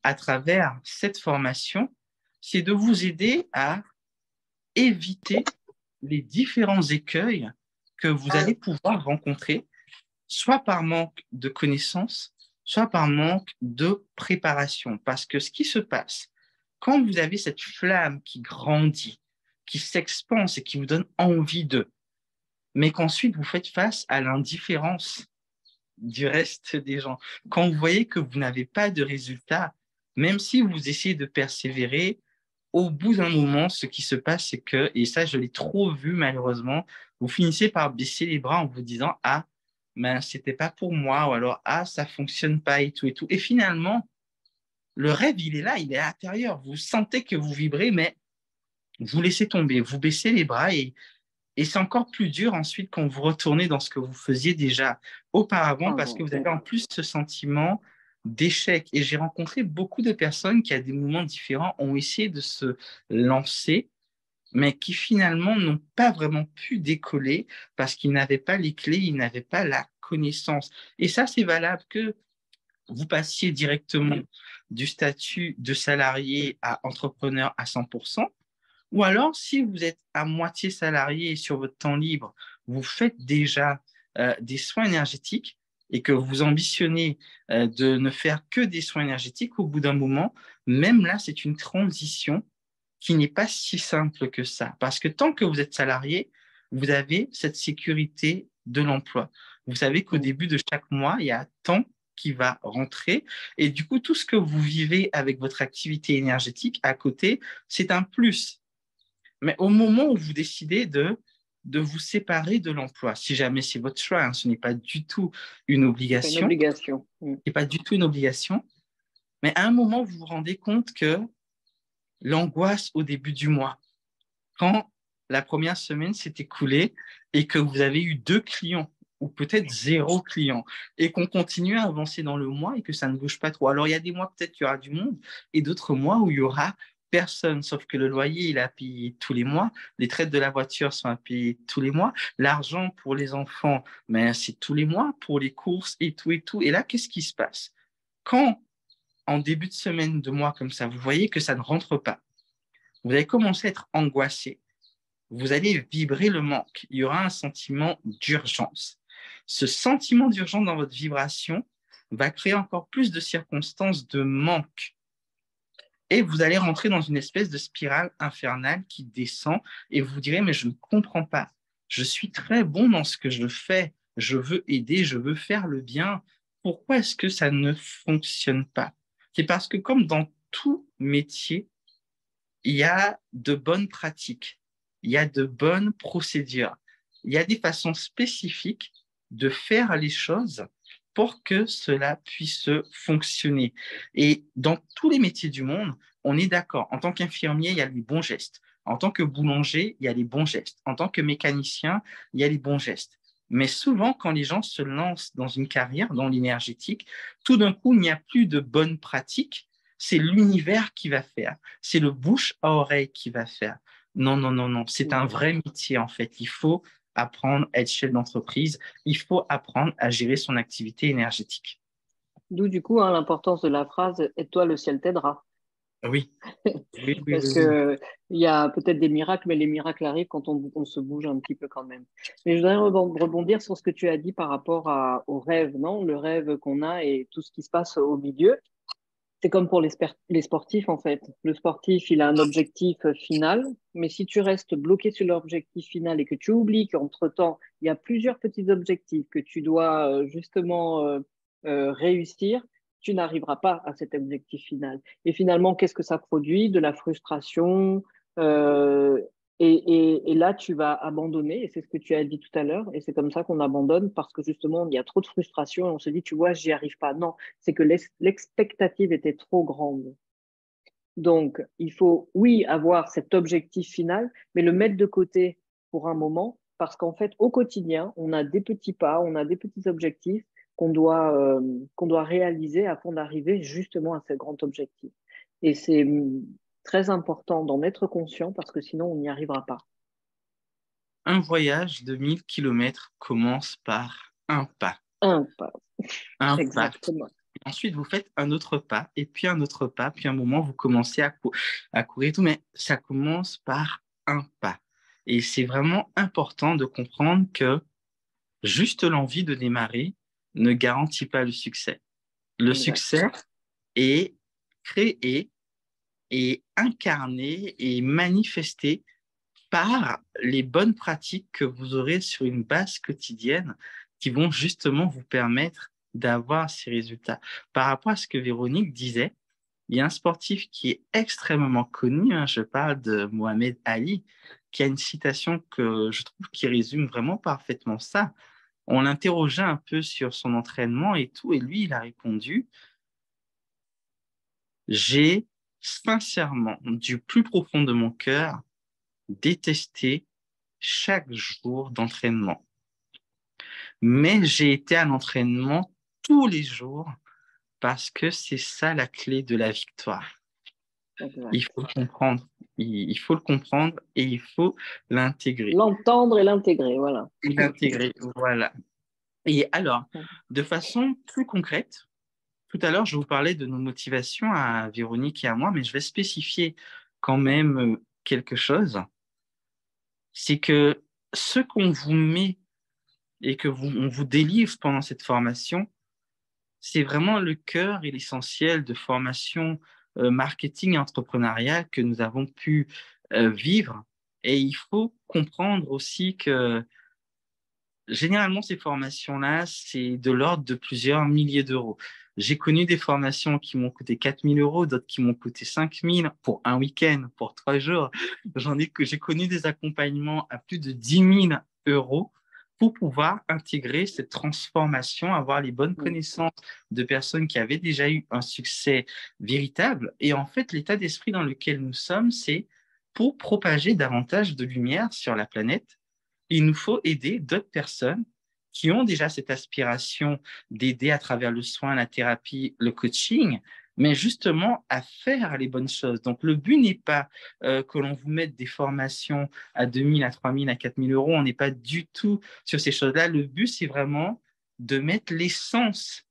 à travers cette formation, c'est de vous aider à éviter les différents écueils que vous allez pouvoir rencontrer, soit par manque de connaissances, soit par manque de préparation. Parce que ce qui se passe, quand vous avez cette flamme qui grandit, qui s'expanse et qui vous donne envie de, mais qu'ensuite vous faites face à l'indifférence du reste des gens, quand vous voyez que vous n'avez pas de résultat, même si vous essayez de persévérer, au bout d'un moment, ce qui se passe, c'est que, et ça, je l'ai trop vu malheureusement, vous finissez par baisser les bras en vous disant, ah, ben, c'était pas pour moi, ou alors, ah, ça fonctionne pas et tout et tout. Et finalement, le rêve, il est là, il est à l'intérieur. Vous sentez que vous vibrez, mais vous laissez tomber, vous baissez les bras et c'est encore plus dur ensuite quand vous retournez dans ce que vous faisiez déjà auparavant parce que vous avez en plus ce sentiment d'échec. Et j'ai rencontré beaucoup de personnes qui, à des moments différents, ont essayé de se lancer, mais qui finalement n'ont pas vraiment pu décoller parce qu'ils n'avaient pas les clés, ils n'avaient pas la connaissance. Et ça, c'est valable que vous passiez directement du statut de salarié à entrepreneur à 100%. Ou alors, si vous êtes à moitié salarié et sur votre temps libre, vous faites déjà des soins énergétiques et que vous ambitionnez de ne faire que des soins énergétiques, au bout d'un moment, même là, c'est une transition qui n'est pas si simple que ça. Parce que tant que vous êtes salarié, vous avez cette sécurité de l'emploi. Vous savez qu'au début de chaque mois, il y a tant qui va rentrer. Et du coup, tout ce que vous vivez avec votre activité énergétique à côté, c'est un plus. Mais au moment où vous décidez de vous séparer de l'emploi, si jamais c'est votre choix, hein, ce n'est pas du tout une C'est une obligation, obligation. c'est pas du tout une obligation, mais à un moment, vous vous rendez compte que l'angoisse au début du mois, quand la première semaine s'est écoulée et que vous avez eu 2 clients ou peut-être 0 client et qu'on continue à avancer dans le mois et que ça ne bouge pas trop. Alors, il y a des mois peut-être qu'il y aura du monde et d'autres mois où il y aura personne, sauf que le loyer, il est à payer tous les mois, les traites de la voiture sont à payer tous les mois, l'argent pour les enfants, mais c'est tous les mois pour les courses et tout et tout. Et là, qu'est-ce qui se passe? Quand, en début de semaine, de mois comme ça, vous voyez que ça ne rentre pas, vous allez commencer à être angoissé, vous allez vibrer le manque. Il y aura un sentiment d'urgence. Ce sentiment d'urgence dans votre vibration va créer encore plus de circonstances de manque. Et vous allez rentrer dans une espèce de spirale infernale qui descend et vous direz, mais je ne comprends pas. Je suis très bon dans ce que je fais. Je veux aider, je veux faire le bien. Pourquoi est-ce que ça ne fonctionne pas? C'est parce que comme dans tout métier, il y a de bonnes pratiques il y a de bonnes procédures. Il y a des façons spécifiques de faire les choses pour que cela puisse fonctionner. Et dans tous les métiers du monde, on est d'accord. En tant qu'infirmier, il y a les bons gestes. En tant que boulanger, il y a les bons gestes. En tant que mécanicien, il y a les bons gestes. Mais souvent, quand les gens se lancent dans une carrière, dans l'énergétique, tout d'un coup, il n'y a plus de bonnes pratiques. C'est l'univers qui va faire. C'est le bouche à oreille qui va faire. Non, non, non, non. C'est un vrai métier, en fait. Il faut apprendre à être chef d'entreprise. Il faut apprendre à gérer son activité énergétique. D'où du coup hein, l'importance de la phrase aide-toi, le ciel t'aidera. Oui, oui, oui, Parce oui, oui. que il y a peut-être des miracles, mais les miracles arrivent quand on se bouge un petit peu quand même. Mais je voudrais rebondir sur ce que tu as dit par rapport au rêve, non? Le rêve qu'on a et tout ce qui se passe au milieu. C'est comme pour les sportifs, en fait. Le sportif, il a un objectif final, mais si tu restes bloqué sur l'objectif final et que tu oublies qu'entre-temps, il y a plusieurs petits objectifs que tu dois justement réussir, tu n'arriveras pas à cet objectif final. Et finalement, qu'est-ce que ça produit? De la frustration. euh, et là, tu vas abandonner, et c'est ce que tu as dit tout à l'heure, et c'est comme ça qu'on abandonne parce que justement, il y a trop de frustration et on se dit, tu vois, j'y arrive pas. Non, c'est que l'expectative était trop grande. Donc, il faut, oui, avoir cet objectif final, mais le mettre de côté pour un moment, parce qu'en fait, au quotidien, on a des petits pas, on a des petits objectifs qu'on doit réaliser afin d'arriver justement à ce grand objectif. Et c'est très important d'en être conscient parce que sinon, on n'y arrivera pas. Un voyage de 1000 kilomètres commence par un pas. Un pas, Un pas. exactement. Ensuite, vous faites un autre pas, et puis un autre pas, puis un moment, vous commencez à courir et tout, mais ça commence par un pas. Et c'est vraiment important de comprendre que juste l'envie de démarrer ne garantit pas le succès. Le Exact. succès est créé et incarné et manifesté par les bonnes pratiques que vous aurez sur une base quotidienne qui vont justement vous permettre d'avoir ces résultats. Par rapport à ce que Véronique disait, il y a un sportif qui est extrêmement connu, hein, je parle de Mohamed Ali, qui a une citation que je trouve qui résume vraiment parfaitement ça. On l'interrogeait un peu sur son entraînement et tout, et lui, il a répondu, j'ai sincèrement, du plus profond de mon cœur, détesté chaque jour d'entraînement. Mais j'ai été à l'entraînement tous les jours parce que c'est ça la clé de la victoire. Exact. Il faut le comprendre. Il faut le comprendre et il faut l'intégrer. L'entendre et l'intégrer, voilà. L'intégrer, voilà. Et alors, de façon plus concrète, tout à l'heure, je vous parlais de nos motivations à Véronique et à moi, mais je vais spécifier quand même quelque chose. C'est que ce qu'on vous met et on vous délivre pendant cette formation, c'est vraiment le cœur et l'essentiel de formation marketing et entrepreneuriale que nous avons pu vivre. Et il faut comprendre aussi que généralement, ces formations-là, c'est de l'ordre de plusieurs milliers d'euros. J'ai connu des formations qui m'ont coûté 4 000 euros, d'autres qui m'ont coûté 5 000 pour un week-end, pour 3 jours. J'ai connu des accompagnements à plus de 10 000 euros pour pouvoir intégrer cette transformation, avoir les bonnes Mm. connaissances de personnes qui avaient déjà eu un succès véritable. Et en fait, l'état d'esprit dans lequel nous sommes, c'est pour propager davantage de lumière sur la planète, il nous faut aider d'autres personnes qui ont déjà cette aspiration d'aider à travers le soin, la thérapie, le coaching, mais justement à faire les bonnes choses. Donc, le but n'est pas que l'on vous mette des formations à 2 000, à 3 000, à 4 000 euros. On n'est pas du tout sur ces choses-là. Le but, c'est vraiment de mettre l'essence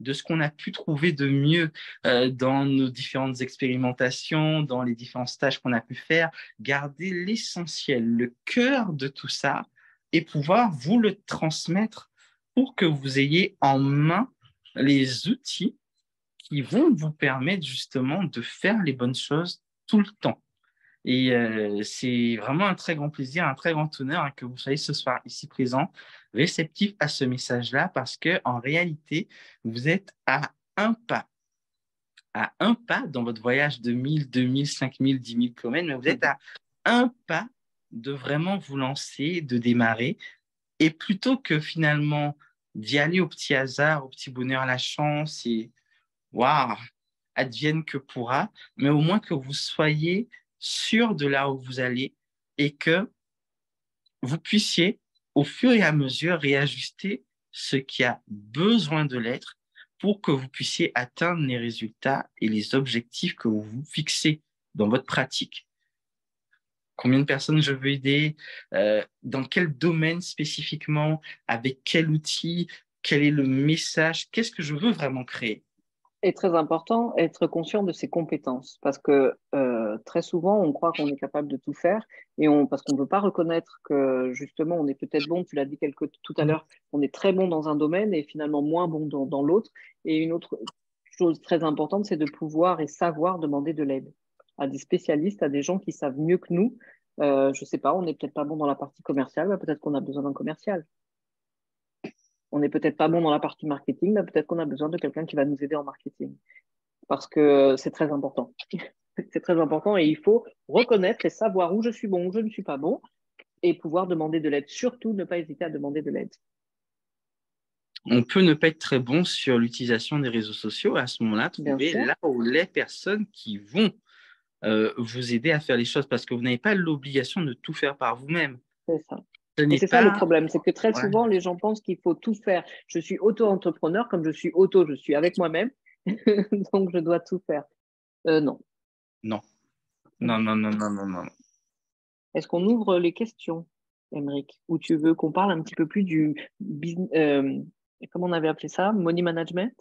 de ce qu'on a pu trouver de mieux dans nos différentes expérimentations, dans les différents stages qu'on a pu faire, garder l'essentiel, le cœur de tout ça et pouvoir vous le transmettre pour que vous ayez en main les outils qui vont vous permettre justement de faire les bonnes choses tout le temps. Et c'est vraiment un très grand plaisir, un très grand honneur hein, que vous soyez ce soir ici présent, réceptif à ce message-là, parce que en réalité, vous êtes à un pas dans votre voyage de 1000, 2000, 5000, 10 000 km, mais vous êtes à un pas de vraiment vous lancer, de démarrer. Et plutôt que finalement d'y aller au petit hasard, au petit bonheur, la chance et waouh, advienne que pourra, mais au moins que vous soyez sûr de là où vous allez et que vous puissiez au fur et à mesure réajuster ce qui a besoin de l'être pour que vous puissiez atteindre les résultats et les objectifs que vous vous fixez dans votre pratique. Combien de personnes je veux aider, dans quel domaine spécifiquement, avec quel outil, quel est le message, qu'est-ce que je veux vraiment créer. Et très important, être conscient de ses compétences. Parce que très souvent, on croit qu'on est capable de tout faire parce qu'on ne veut pas reconnaître que justement, on est peut-être bon, tu l'as dit tout à l'heure, on est très bon dans un domaine et finalement moins bon dans l'autre. Et une autre chose très importante, c'est de pouvoir et savoir demander de l'aide à des spécialistes, à des gens qui savent mieux que nous. Je ne sais pas, on n'est peut-être pas bon dans la partie commerciale, mais peut-être qu'on a besoin d'un commercial. On n'est peut-être pas bon dans la partie marketing, mais peut-être qu'on a besoin de quelqu'un qui va nous aider en marketing. Parce que c'est très important. C'est très important et il faut reconnaître et savoir où je suis bon, où je ne suis pas bon et pouvoir demander de l'aide. Surtout, ne pas hésiter à demander de l'aide. On peut ne pas être très bon sur l'utilisation des réseaux sociaux. À ce moment-là, Bien trouver sûr, là où les personnes qui vont vous aider à faire les choses parce que vous n'avez pas l'obligation de tout faire par vous-même. c'est ça. Ce Et n'est c'est ça le pas... problème, c'est que très Ouais. souvent, les gens pensent qu'il faut tout faire. Je suis auto-entrepreneur, comme je suis avec moi-même, donc je dois tout faire. Non. Non. Non, non, non, non, non, non. Est-ce qu'on ouvre les questions, Émeric, ou tu veux qu'on parle un petit peu plus du business, comment on avait appelé ça, money management,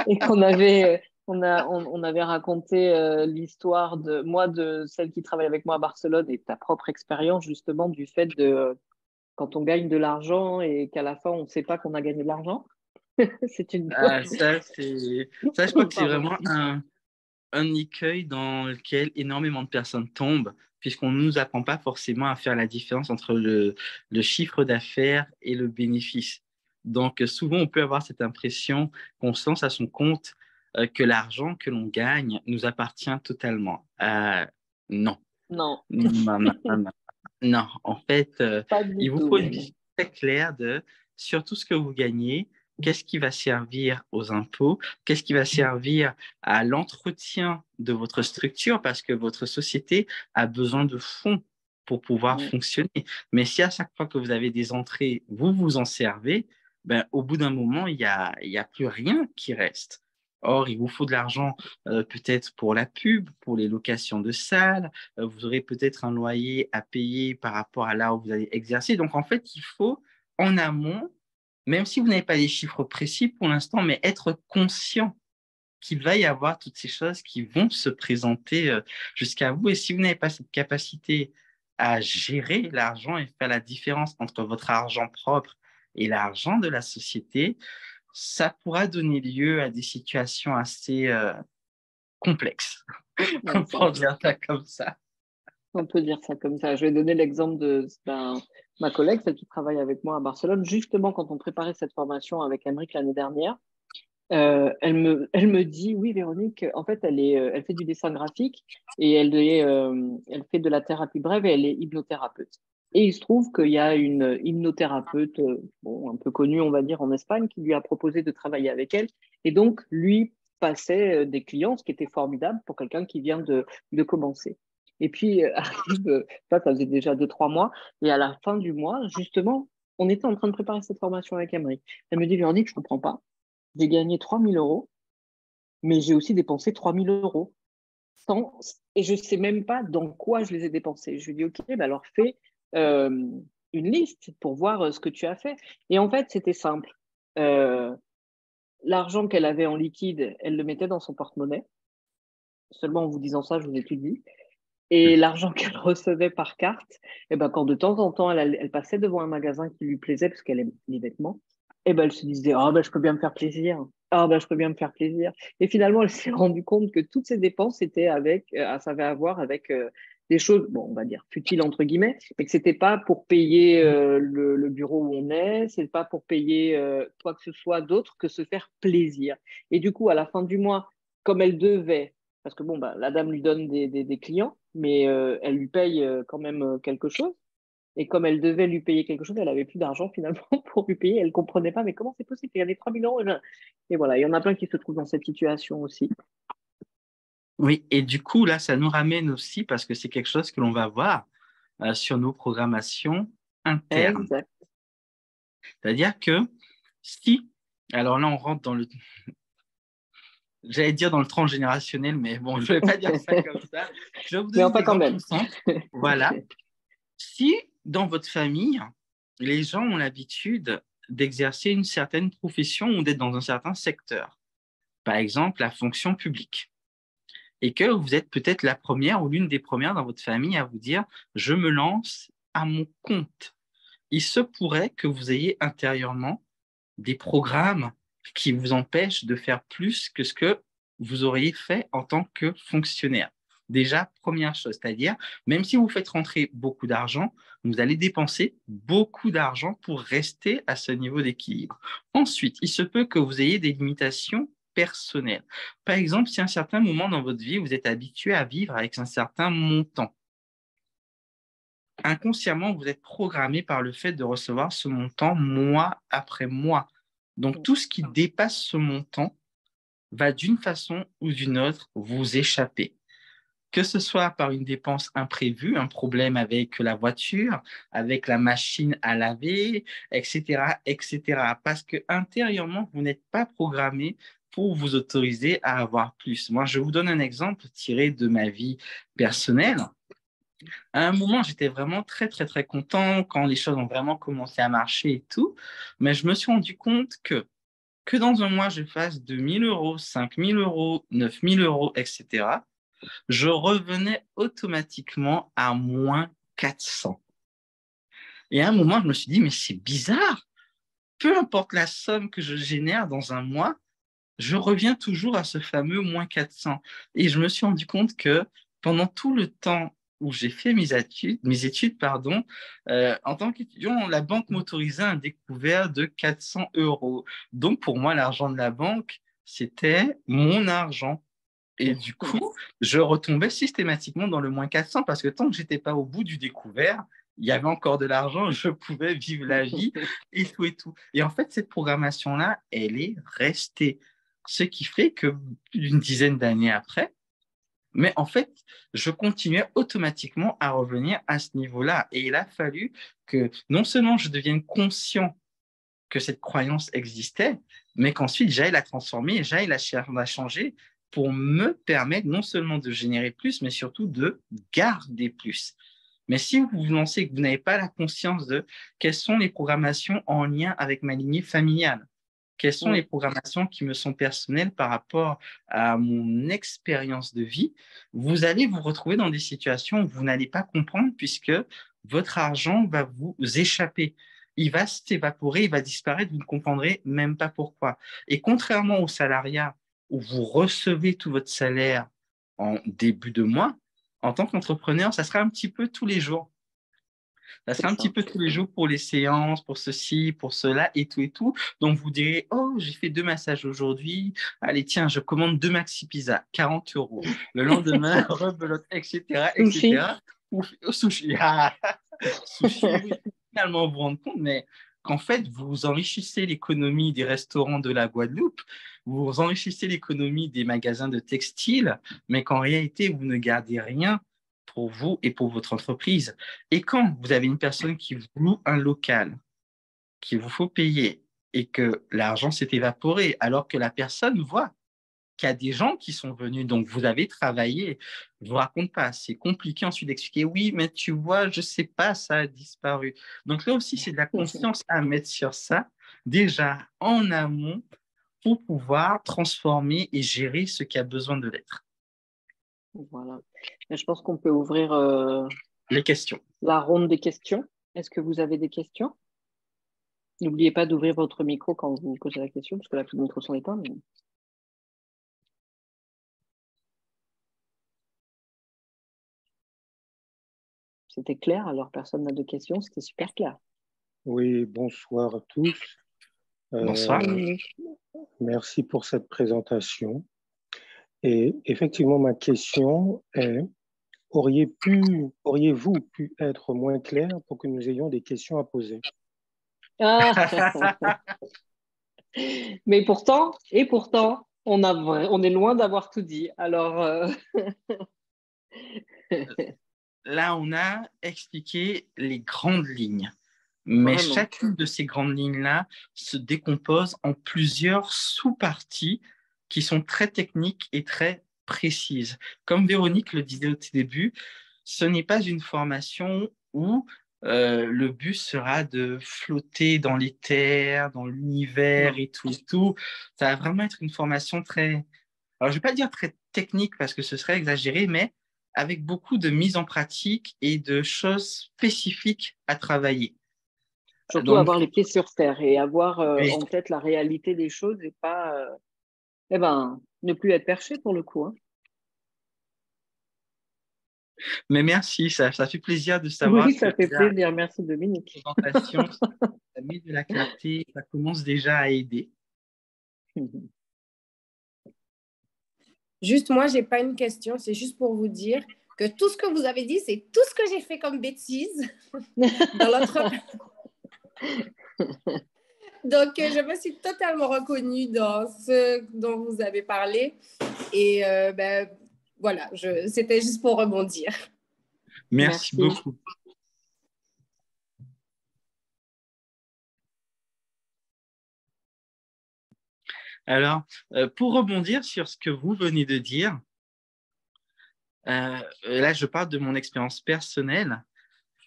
et qu'on avait, on avait raconté l'histoire de moi, de celle qui travaille avec moi à Barcelone, et ta propre expérience justement du fait de quand on gagne de l'argent et qu'à la fin on ne sait pas qu'on a gagné de l'argent. C'est une Ah, ça, je crois que c'est Pardon. vraiment un écueil dans lequel énormément de personnes tombent, puisqu'on ne nous apprend pas forcément à faire la différence entre le chiffre d'affaires et le bénéfice. Donc, souvent, on peut avoir cette impression qu'on se lance à son compte, que l'argent que l'on gagne nous appartient totalement. Non. Non, Non, non, non, non. Non, en fait, pas du il vous tout faut une même. vision très claire sur tout ce que vous gagnez, qu'est-ce qui va servir aux impôts, qu'est-ce qui va servir à l'entretien de votre structure, parce que votre société a besoin de fonds pour pouvoir Mm. fonctionner. Mais si à chaque fois que vous avez des entrées, vous vous en servez, ben, au bout d'un moment, il y a plus rien qui reste. Or, il vous faut de l'argent peut-être pour la pub, pour les locations de salles, vous aurez peut-être un loyer à payer par rapport à là où vous allez exercer. Donc, en fait, il faut, en amont, même si vous n'avez pas les chiffres précis pour l'instant, mais être conscient qu'il va y avoir toutes ces choses qui vont se présenter jusqu'à vous. Et si vous n'avez pas cette capacité à gérer l'argent et faire la différence entre votre argent propre et l'argent de la société, ça pourra donner lieu à des situations assez complexes. Ouais, Pour dire ça comme ça. on peut dire ça comme ça. Je vais donner l'exemple de ma collègue, celle qui travaille avec moi à Barcelone. Justement, quand on préparait cette formation avec Emric l'année dernière, elle me dit, oui, Véronique, en fait, elle fait du dessin graphique et elle fait de la thérapie brève et elle est hypnothérapeute. Et il se trouve qu'il y a une hypnothérapeute, bon, un peu connue, on va dire, en Espagne, qui lui a proposé de travailler avec elle. Et donc, lui passait des clients, ce qui était formidable pour quelqu'un qui vient de commencer. Et puis, arrive, ça faisait déjà 2, 3 mois, et à la fin du mois, justement, on était en train de préparer cette formation avec Emric. Elle me dit, Véronique, je comprends pas. J'ai gagné 3 000 euros, mais j'ai aussi dépensé 3 000 euros. Sans, et je ne sais même pas dans quoi je les ai dépensés. Je lui dis, OK, bah alors fais euh, une liste pour voir ce que tu as fait. Et en fait, c'était simple. Euh, L'argent qu'elle avait en liquide, elle le mettait dans son porte-monnaie. Seulement en vous disant ça, je vous ai tout dit. Et l'argent qu'elle recevait par carte, et ben, quand de temps en temps, elle passait devant un magasin qui lui plaisait, parce qu'elle aime les vêtements, et ben, elle se disait, ah ben, je peux bien me faire plaisir. Ah ben, je peux bien me faire plaisir. Et finalement, elle s'est rendue compte que toutes ses dépenses étaient ça avait à voir avec des choses, bon, on va dire futiles entre guillemets, mais que c'était pas pour payer le bureau où on est, c'est pas pour payer quoi que ce soit d'autre que se faire plaisir. Et du coup, à la fin du mois, comme elle devait parce que bon, bah, la dame lui donne des clients, mais elle lui paye quand même quelque chose. Et comme elle devait lui payer quelque chose, elle avait plus d'argent finalement pour lui payer. Elle comprenait pas, mais comment c'est possible? Il y avait 3 000 euros. Et voilà, il y en a plein qui se trouvent dans cette situation aussi. Oui, et du coup, là, ça nous ramène aussi, parce que c'est quelque chose que l'on va voir sur nos programmations internes. Exact. C'est-à-dire que si, alors là, on rentre dans le, j'allais dire dans le transgénérationnel, mais bon, je ne vais pas dire ça comme ça. Je vais vous Mais donner des enfin, quand exemples même. tout simples. Voilà. Si dans votre famille, les gens ont l'habitude d'exercer une certaine profession ou d'être dans un certain secteur, par exemple la fonction publique, et que vous êtes peut-être la première ou l'une des premières dans votre famille à vous dire, je me lance à mon compte. Il se pourrait que vous ayez intérieurement des programmes qui vous empêchent de faire plus que ce que vous auriez fait en tant que fonctionnaire. Déjà, première chose, c'est-à-dire, même si vous faites rentrer beaucoup d'argent, vous allez dépenser beaucoup d'argent pour rester à ce niveau d'équilibre. Ensuite, il se peut que vous ayez des limitations personnelles. Par exemple, si à un certain moment dans votre vie, vous êtes habitué à vivre avec un certain montant, inconsciemment, vous êtes programmé par le fait de recevoir ce montant mois après mois. Donc, tout ce qui dépasse ce montant va d'une façon ou d'une autre vous échapper. Que ce soit par une dépense imprévue, un problème avec la voiture, avec la machine à laver, etc., etc. Parce que intérieurement, vous n'êtes pas programmé pour vous autoriser à avoir plus. Moi, je vous donne un exemple tiré de ma vie personnelle. À un moment, j'étais vraiment très, très, très content quand les choses ont vraiment commencé à marcher et tout. Mais je me suis rendu compte que dans un mois, je fasse 2 000 euros, 5 000 euros, 9 000 euros, etc., je revenais automatiquement à moins 400. Et à un moment, je me suis dit, mais c'est bizarre. Peu importe la somme que je génère dans un mois, je reviens toujours à ce fameux moins 400. Et je me suis rendu compte que pendant tout le temps où j'ai fait mes études pardon, en tant qu'étudiant, la banque m'autorisait un découvert de 400 euros. Donc, pour moi, l'argent de la banque, c'était mon argent. Et du coup, je retombais systématiquement dans le moins 400 parce que tant que j'étais pas au bout du découvert, il y avait encore de l'argent, je pouvais vivre la vie et tout et tout. Et en fait, cette programmation-là, elle est restée. Ce qui fait que plus d'une dizaine d'années après, mais en fait, je continuais automatiquement à revenir à ce niveau-là. Et il a fallu que non seulement je devienne conscient que cette croyance existait, mais qu'ensuite j'aille la transformer, j'aille la changer pour me permettre non seulement de générer plus, mais surtout de garder plus. Mais si vous vous lancez et que vous n'avez pas la conscience de quelles sont les programmations en lien avec ma lignée familiale, quelles sont les programmations qui me sont personnelles par rapport à mon expérience de vie, vous allez vous retrouver dans des situations où vous n'allez pas comprendre puisque votre argent va vous échapper. Il va s'évaporer, il va disparaître, vous ne comprendrez même pas pourquoi. Et contrairement au salariat où vous recevez tout votre salaire en début de mois, en tant qu'entrepreneur, ça sera un petit peu tous les jours. Ça sera un petit peu tous les jours pour les séances, pour ceci, pour cela et tout et tout. Donc, vous direz, oh, j'ai fait 2 massages aujourd'hui. Allez, tiens, je commande 2 maxi pizza, 40 euros. Le lendemain, rebelote, etc., Sushi. etc. Sushi. Ah, sushi, oui. Finalement, vous vous rendez compte, mais qu'en fait, vous enrichissez l'économie des restaurants de la Guadeloupe, vous enrichissez l'économie des magasins de textiles, mais qu'en réalité, vous ne gardez rien pour vous et pour votre entreprise. Et quand vous avez une personne qui vous loue un local, qu'il vous faut payer et que l'argent s'est évaporé, alors que la personne voit qu'il y a des gens qui sont venus, donc vous avez travaillé, je ne vous raconte pas, c'est compliqué ensuite d'expliquer, oui, mais tu vois, je ne sais pas, ça a disparu. Donc là aussi, c'est de la conscience à mettre sur ça, déjà en amont, pour pouvoir transformer et gérer ce qui a besoin de l'être. Voilà. Et je pense qu'on peut ouvrir Les questions. la ronde des questions. Est-ce que vous avez des questions? N'oubliez pas d'ouvrir votre micro quand vous posez la question, parce que là, tous les micros sont éteints. Mais... C'était clair, alors personne n'a de questions, c'était super clair. Oui, bonsoir à tous. Bonsoir. Merci pour cette présentation. Et effectivement, ma question est, auriez-vous pu être moins clair pour que nous ayons des questions à poser? Ah, mais pourtant, on est loin d'avoir tout dit. Alors, Là, on a expliqué les grandes lignes. Mais vraiment. chacune de ces grandes lignes-là se décompose en plusieurs sous-parties qui sont très techniques et très précises. Comme Véronique le disait au tout début, ce n'est pas une formation où le but sera de flotter dans l'éther, dans l'univers Non, et tout, et tout. Ça va vraiment être une formation très, alors je ne vais pas dire très technique parce que ce serait exagéré, mais avec beaucoup de mise en pratique et de choses spécifiques à travailler. surtout Donc, avoir les pieds sur terre et avoir oui. en tête la réalité des choses et pas, eh ben, ne plus être perché pour le coup, hein. Mais merci, ça fait plaisir de Oui, savoir que ça fait la plaisir. Merci, Dominique. présentation, ça met de la clarté, ça commence déjà à aider. Juste, moi, j'ai pas une question, c'est juste pour vous dire que tout ce que vous avez dit, c'est tout ce que j'ai fait comme bêtise dans l'autre. Donc, je me suis totalement reconnue dans ce dont vous avez parlé. Et ben, voilà, c'était juste pour rebondir. Merci Merci. beaucoup. Alors, pour rebondir sur ce que vous venez de dire, là, je parle de mon expérience personnelle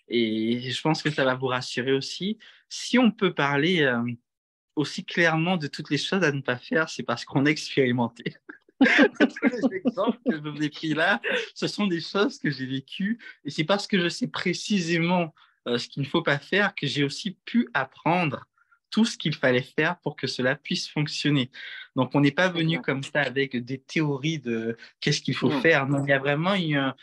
et je pense que ça va vous rassurer aussi. Si on peut parler aussi clairement de toutes les choses à ne pas faire, c'est parce qu'on a expérimenté. Tous les exemples que je vous ai pris là, ce sont des choses que j'ai vécues et c'est parce que je sais précisément ce qu'il ne faut pas faire que j'ai aussi pu apprendre tout ce qu'il fallait faire pour que cela puisse fonctionner. Donc, on n'est pas venu Exact. comme ça avec des théories de qu'est-ce qu'il faut Non, faire. Non, il y a vraiment eu un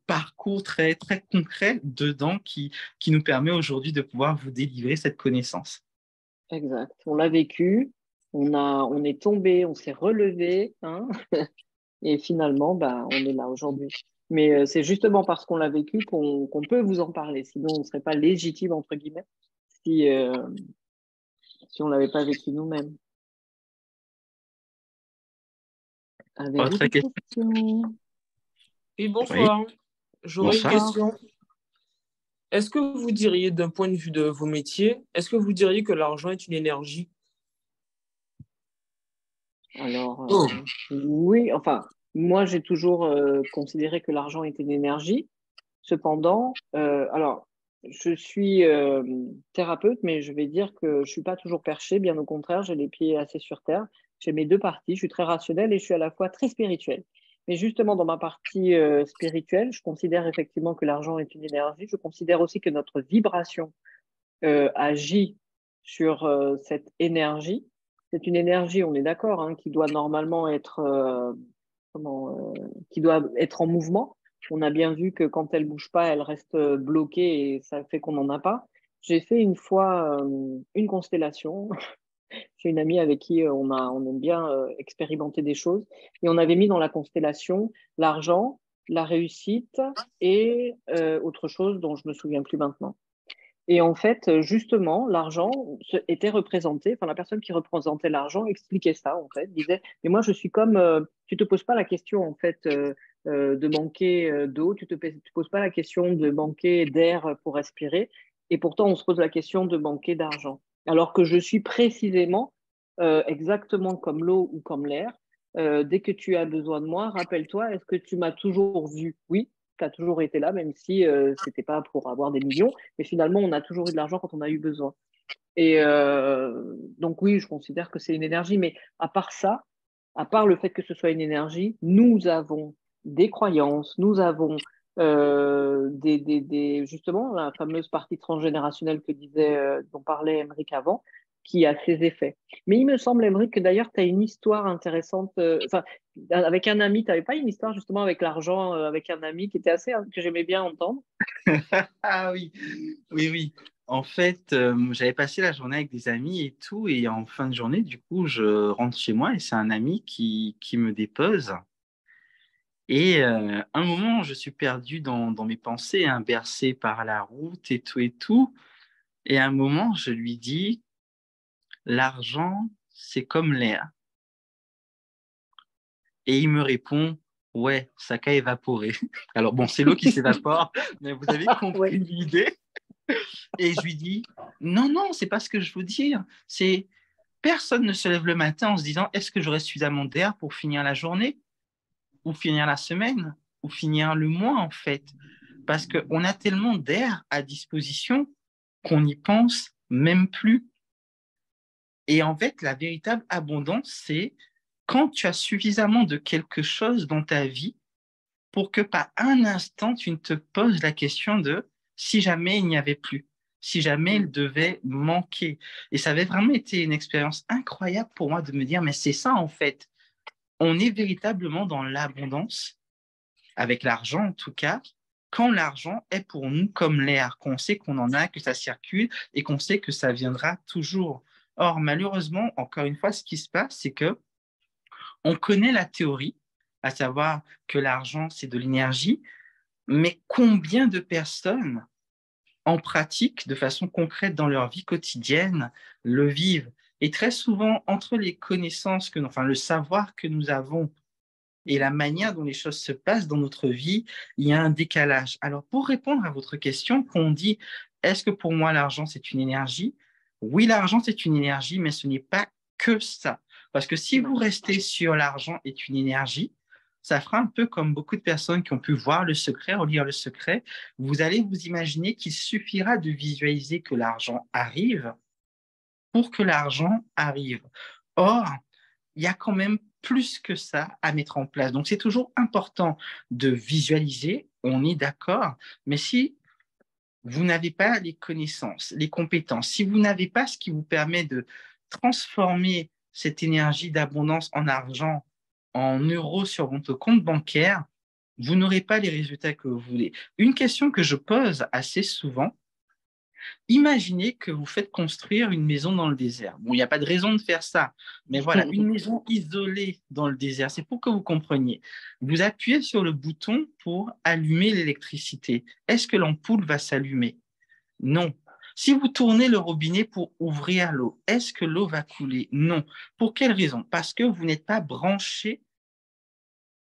parcours très, très concret dedans qui nous permet aujourd'hui de pouvoir vous délivrer cette connaissance. exact. On l'a vécu, on est tombé, on s'est relevé, hein, et finalement, bah, on est là aujourd'hui. Mais c'est justement parce qu'on l'a vécu qu'on peut vous en parler. Sinon, on ne serait pas légitime, entre guillemets, si, si on ne l'avait pas vécu nous-mêmes. Avez-vous Autre des question? questions? Oui, Oui, bonsoir. J'aurais une bonsoir. Bonsoir. question. Est-ce que vous diriez, d'un point de vue de vos métiers, est-ce que vous diriez que l'argent est une énergie? Alors, Oh. oui, enfin, moi, j'ai toujours considéré que l'argent était une énergie. Cependant, alors, je suis thérapeute, mais je vais dire que je suis pas toujours perché, bien au contraire, j'ai les pieds assez sur terre. J'ai mes deux parties, je suis très rationnelle et je suis à la fois très spirituelle. Mais justement, dans ma partie spirituelle, je considère effectivement que l'argent est une énergie. Je considère aussi que notre vibration agit sur cette énergie. C'est une énergie, on est d'accord, hein, qui doit normalement être, qui doit être en mouvement. On a bien vu que quand elle bouge pas, elle reste bloquée et ça fait qu'on n'en a pas. J'ai fait une fois une constellation. J'ai une amie avec qui on aime bien expérimenter des choses et on avait mis dans la constellation l'argent, la réussite et autre chose dont je me souviens plus maintenant. Et en fait, justement, l'argent était représenté, enfin la personne qui représentait l'argent expliquait ça, en fait, disait, mais moi je suis comme, tu te poses pas la question, en fait, de manquer d'eau, tu poses pas la question de manquer d'air pour respirer, et pourtant on se pose la question de manquer d'argent. Alors que je suis précisément exactement comme l'eau ou comme l'air. Dès que tu as besoin de moi, rappelle-toi, est-ce que tu m'as toujours vu? Oui, tu as toujours été là, même si c'était pas pour avoir des millions. Mais finalement, on a toujours eu de l'argent quand on a eu besoin. Et donc oui, je considère que c'est une énergie. Mais à part ça, à part le fait que ce soit une énergie, nous avons des croyances, nous avons justement la fameuse partie transgénérationnelle que disait, dont parlait Emeric avant, qui a ses effets. Mais il me semble, Emeric, que d'ailleurs, tu as une histoire intéressante. Enfin, avec un ami, tu n'avais pas une histoire justement avec l'argent, avec un ami qui était assez, que j'aimais bien entendre. Ah oui, oui, oui. En fait, j'avais passé la journée avec des amis et tout, et en fin de journée, du coup, je rentre chez moi et c'est un ami qui me dépose. Et un moment, je suis perdu dans mes pensées, hein, bercé par la route et tout et tout. Et à un moment, je lui dis, l'argent, c'est comme l'air. Et il me répond, ouais, ça qu'a évaporé. Alors bon, c'est l'eau qui s'évapore, mais vous avez compris Oui. l'idée. Et je lui dis, non, non, c'est pas ce que je veux dire. C'est personne ne se lève le matin en se disant, est-ce que j'aurai suffisamment d'air pour finir la journée, ou finir la semaine, ou finir le mois en fait. Parce qu'on a tellement d'air à disposition qu'on n'y pense même plus. Et en fait, la véritable abondance, c'est quand tu as suffisamment de quelque chose dans ta vie pour que pas un instant tu ne te poses la question de si jamais il n'y avait plus, si jamais il devait manquer. Et ça avait vraiment été une expérience incroyable pour moi de me dire, mais c'est ça en fait. On est véritablement dans l'abondance, avec l'argent en tout cas, quand l'argent est pour nous comme l'air, qu'on sait qu'on en a, que ça circule et qu'on sait que ça viendra toujours. Or, malheureusement, encore une fois, ce qui se passe, c'est que on connaît la théorie, à savoir que l'argent, c'est de l'énergie, mais combien de personnes en pratique, de façon concrète dans leur vie quotidienne, le vivent? Et très souvent, entre les connaissances, enfin le savoir que nous avons et la manière dont les choses se passent dans notre vie, il y a un décalage. Alors, pour répondre à votre question, quand on dit est-ce que pour moi l'argent c'est une énergie? Oui, l'argent c'est une énergie, mais ce n'est pas que ça. Parce que si vous restez sur l'argent est une énergie, ça fera un peu comme beaucoup de personnes qui ont pu voir Le Secret, relire Le Secret. Vous allez vous imaginer qu'il suffira de visualiser que l'argent arrive pour que l'argent arrive. Or, il y a quand même plus que ça à mettre en place. Donc, c'est toujours important de visualiser, on est d'accord, mais si vous n'avez pas les connaissances, les compétences, si vous n'avez pas ce qui vous permet de transformer cette énergie d'abondance en argent, en euros sur votre compte bancaire, vous n'aurez pas les résultats que vous voulez. Une question que je pose assez souvent, imaginez que vous faites construire une maison dans le désert. Bon, il n'y a pas de raison de faire ça, mais voilà, une maison isolée dans le désert, c'est pour que vous compreniez. Vous appuyez sur le bouton pour allumer l'électricité. Est-ce que l'ampoule va s'allumer? Non. Si vous tournez le robinet pour ouvrir l'eau, est-ce que l'eau va couler? Non. Pour quelle raison? Parce que vous n'êtes pas branché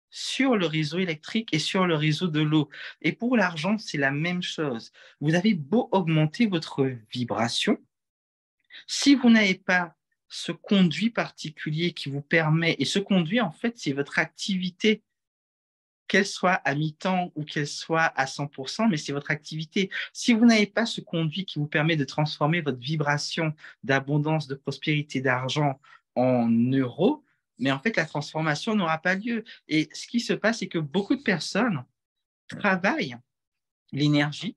sur le réseau électrique et sur le réseau de l'eau. Et pour l'argent, c'est la même chose. Vous avez beau augmenter votre vibration, si vous n'avez pas ce conduit particulier qui vous permet, et ce conduit, en fait, c'est votre activité, qu'elle soit à mi-temps ou qu'elle soit à 100%, mais c'est votre activité. Si vous n'avez pas ce conduit qui vous permet de transformer votre vibration d'abondance, de prospérité, d'argent en euros, mais en fait, la transformation n'aura pas lieu. Et ce qui se passe, c'est que beaucoup de personnes travaillent l'énergie.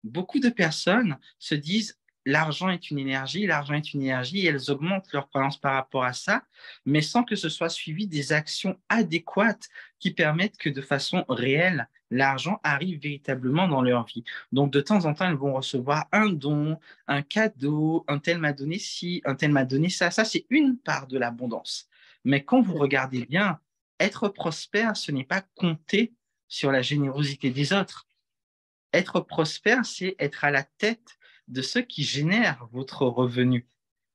Beaucoup de personnes se disent l'argent est une énergie, l'argent est une énergie, et elles augmentent leur croyance par rapport à ça, mais sans que ce soit suivi des actions adéquates qui permettent que de façon réelle, l'argent arrive véritablement dans leur vie. Donc de temps en temps, elles vont recevoir un don, un cadeau, un tel m'a donné ci, un tel m'a donné ça. Ça, c'est une part de l'abondance. Mais quand vous regardez bien, être prospère, ce n'est pas compter sur la générosité des autres. Être prospère, c'est être à la tête de ceux qui génèrent votre revenu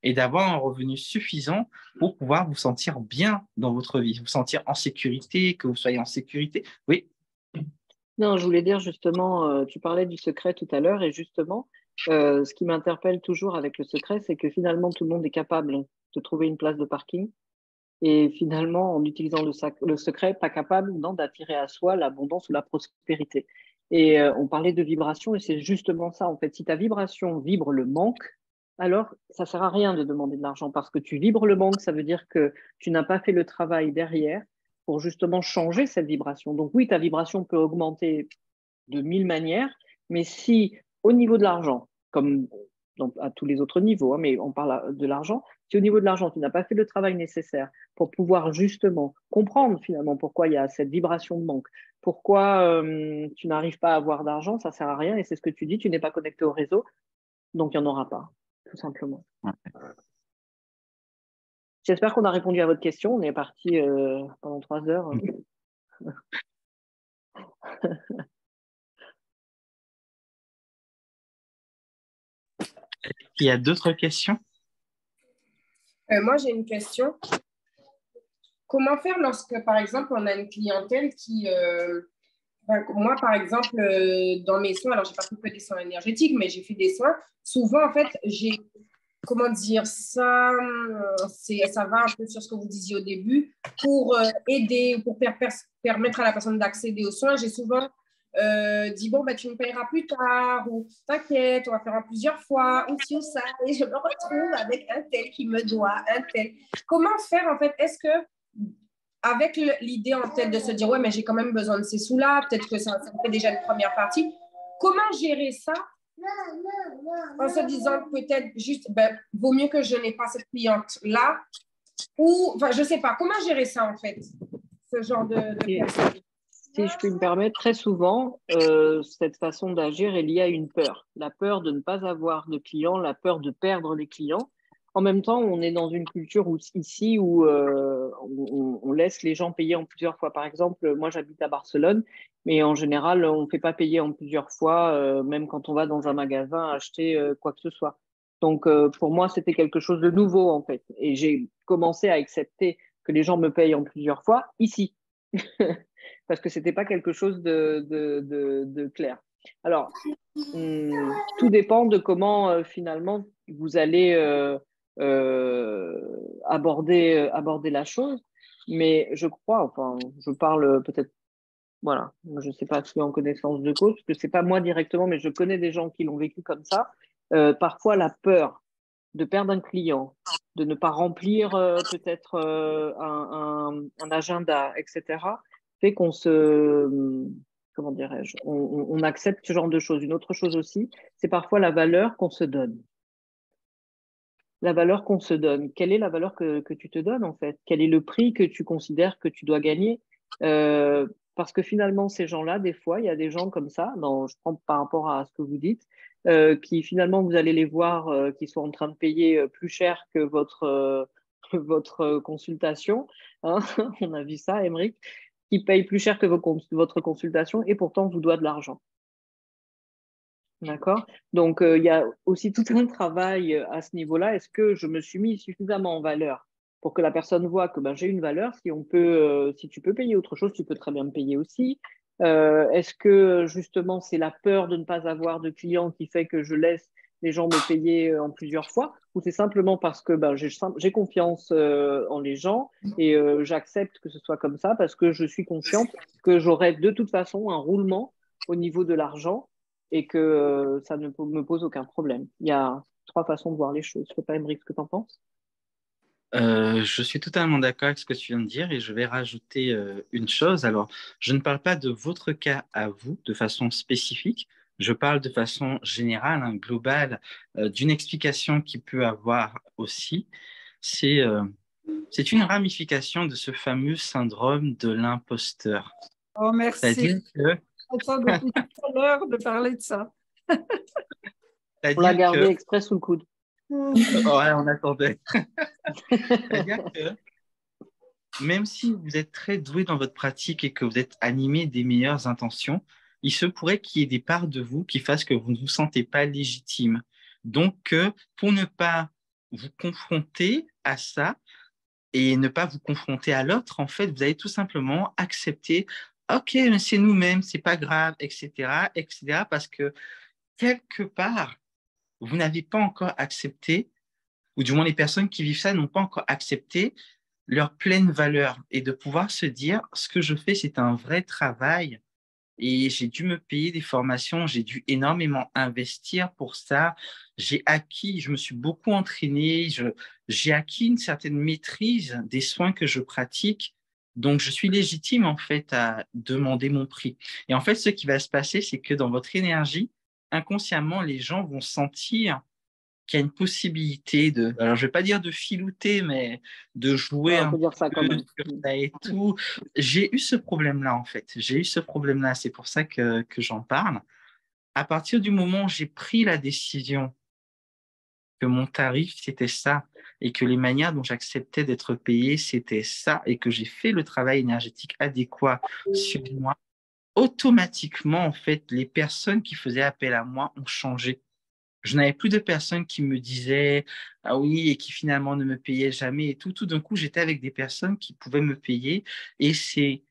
et d'avoir un revenu suffisant pour pouvoir vous sentir bien dans votre vie, vous sentir en sécurité, que vous soyez en sécurité. Oui. Non, je voulais dire justement, tu parlais du secret tout à l'heure et justement, ce qui m'interpelle toujours avec le secret, c'est que finalement tout le monde est capable de trouver une place de parking et finalement, en utilisant le secret, pas capable non, d'attirer à soi l'abondance ou la prospérité. Et on parlait de vibration et c'est justement ça en fait. Si ta vibration vibre le manque, alors ça sert à rien de demander de l'argent parce que tu vibres le manque, ça veut dire que tu n'as pas fait le travail derrière pour justement changer cette vibration. Donc oui, ta vibration peut augmenter de 1000 manières, mais si au niveau de l'argent, comme donc à tous les autres niveaux, hein, mais on parle de l'argent, si au niveau de l'argent, tu n'as pas fait le travail nécessaire pour pouvoir justement comprendre finalement pourquoi il y a cette vibration de manque, pourquoi tu n'arrives pas à avoir d'argent, ça ne sert à rien, et c'est ce que tu dis, tu n'es pas connecté au réseau, donc il n'y en aura pas, tout simplement. Ouais. J'espère qu'on a répondu à votre question, on est parti pendant 3 heures. Il y a d'autres questions? Moi, j'ai une question. Comment faire lorsque, par exemple, on a une clientèle qui, moi, par exemple, dans mes soins, alors j'ai pas fait que des soins énergétiques, mais j'ai fait des soins. Souvent, en fait, j'ai, comment dire, ça va un peu sur ce que vous disiez au début, pour aider, pour permettre à la personne d'accéder aux soins. J'ai souvent dit, bon, ben, tu me payeras plus tard, ou t'inquiète, on va faire en plusieurs fois, ou ci ou ça, et je me retrouve avec un tel qui me doit, un tel. Comment faire, en fait? Est-ce que avec l'idée en tête de se dire, ouais, mais j'ai quand même besoin de ces sous-là, peut-être que ça fait déjà une première partie. Comment gérer ça en se disant peut-être juste, ben, vaut mieux que je n'ai pas cette cliente-là, ou, enfin, je sais pas, comment gérer ça en fait, ce genre de personnes? Si je puis me permettre, très souvent, cette façon d'agir est liée à une peur. La peur de ne pas avoir de clients, la peur de perdre les clients. En même temps, on est dans une culture ici où on laisse les gens payer en plusieurs fois. Par exemple, moi, j'habite à Barcelone, mais en général, on ne fait pas payer en plusieurs fois, même quand on va dans un magasin acheter quoi que ce soit. Donc, pour moi, c'était quelque chose de nouveau, en fait. Et j'ai commencé à accepter que les gens me payent en plusieurs fois ici. Parce que c'était pas quelque chose de clair. Alors, tout dépend de comment finalement vous allez aborder la chose. Mais je crois, enfin, je parle peut-être, voilà, je ne sais pas si en connaissance de cause, parce que c'est pas moi directement, mais je connais des gens qui l'ont vécu comme ça. Parfois, la peur de perdre un client, de ne pas remplir peut-être un agenda, etc., fait qu'on comment dirais-je, on accepte ce genre de choses. Une autre chose aussi, c'est parfois la valeur qu'on se donne. La valeur qu'on se donne. Quelle est la valeur que tu te donnes en fait? Quel est le prix que tu considères que tu dois gagner? Parce que finalement, ces gens-là, des fois, il y a des gens comme ça, je prends par rapport à ce que vous dites, qui finalement, vous allez les voir, qui sont en train de payer plus cher que votre consultation. Hein. On a vu ça, Émeric, qui paye plus cher que votre consultation et pourtant vous doit de l'argent. D'accord? Donc, il y a aussi tout un travail à ce niveau-là. Est-ce que je me suis mis suffisamment en valeur pour que la personne voit que ben, j'ai une valeur? Si tu peux payer autre chose, tu peux très bien me payer aussi. Est-ce que justement c'est la peur de ne pas avoir de clients qui fait que je laisse les gens me payer en plusieurs fois? Ou c'est simplement parce que ben, j'ai confiance en les gens et j'accepte que ce soit comme ça parce que je suis consciente que j'aurai de toute façon un roulement au niveau de l'argent et que ça ne me pose aucun problème. Il y a trois façons de voir les choses. Je ne sais pas, Émeric, ce que tu en penses? Je suis totalement d'accord avec ce que tu viens de dire et je vais rajouter une chose. Alors, je ne parle pas de votre cas à vous de façon spécifique. Je parle de façon générale, hein, globale, d'une explication qui peut avoir aussi. C'est c'est une ramification de ce fameux syndrome de l'imposteur. Oh, C'est-à-dire merci. que, J'attends depuis tout à l'heure de parler de ça. On l'a c'est-à-dire gardé que, exprès sous le coude. ouais, on attendait. C'est-à-dire que même si vous êtes très doué dans votre pratique et que vous êtes animé des meilleures intentions, il se pourrait qu'il y ait des parts de vous qui fassent que vous ne vous sentez pas légitime. Donc, pour ne pas vous confronter à ça et ne pas vous confronter à l'autre, en fait, vous allez tout simplement accepter, OK, mais c'est nous-mêmes, c'est pas grave, etc., etc., parce que quelque part, vous n'avez pas encore accepté, ou du moins les personnes qui vivent ça n'ont pas encore accepté leur pleine valeur et de pouvoir se dire, ce que je fais, c'est un vrai travail et j'ai dû me payer des formations, j'ai dû énormément investir pour ça. Je me suis beaucoup entraîné, j'ai acquis une certaine maîtrise des soins que je pratique. Donc, je suis légitime en fait à demander mon prix. Et en fait, ce qui va se passer, c'est que dans votre énergie, inconsciemment, les gens vont sentir qu'il y a une possibilité alors je vais pas dire de filouter, mais de jouer Ouais, on un peut dire ça quand peu même. sur ça et tout. J'ai eu ce problème-là, en fait. J'ai eu ce problème-là. C'est pour ça que j'en parle. À partir du moment où j'ai pris la décision que mon tarif, c'était ça, et que les manières dont j'acceptais d'être payé, c'était ça, et que j'ai fait le travail énergétique adéquat sur moi, automatiquement, en fait, les personnes qui faisaient appel à moi ont changé. Je n'avais plus de personnes qui me disaient ah oui et qui finalement ne me payaient jamais et tout. Tout d'un coup, j'étais avec des personnes qui pouvaient me payer et c'est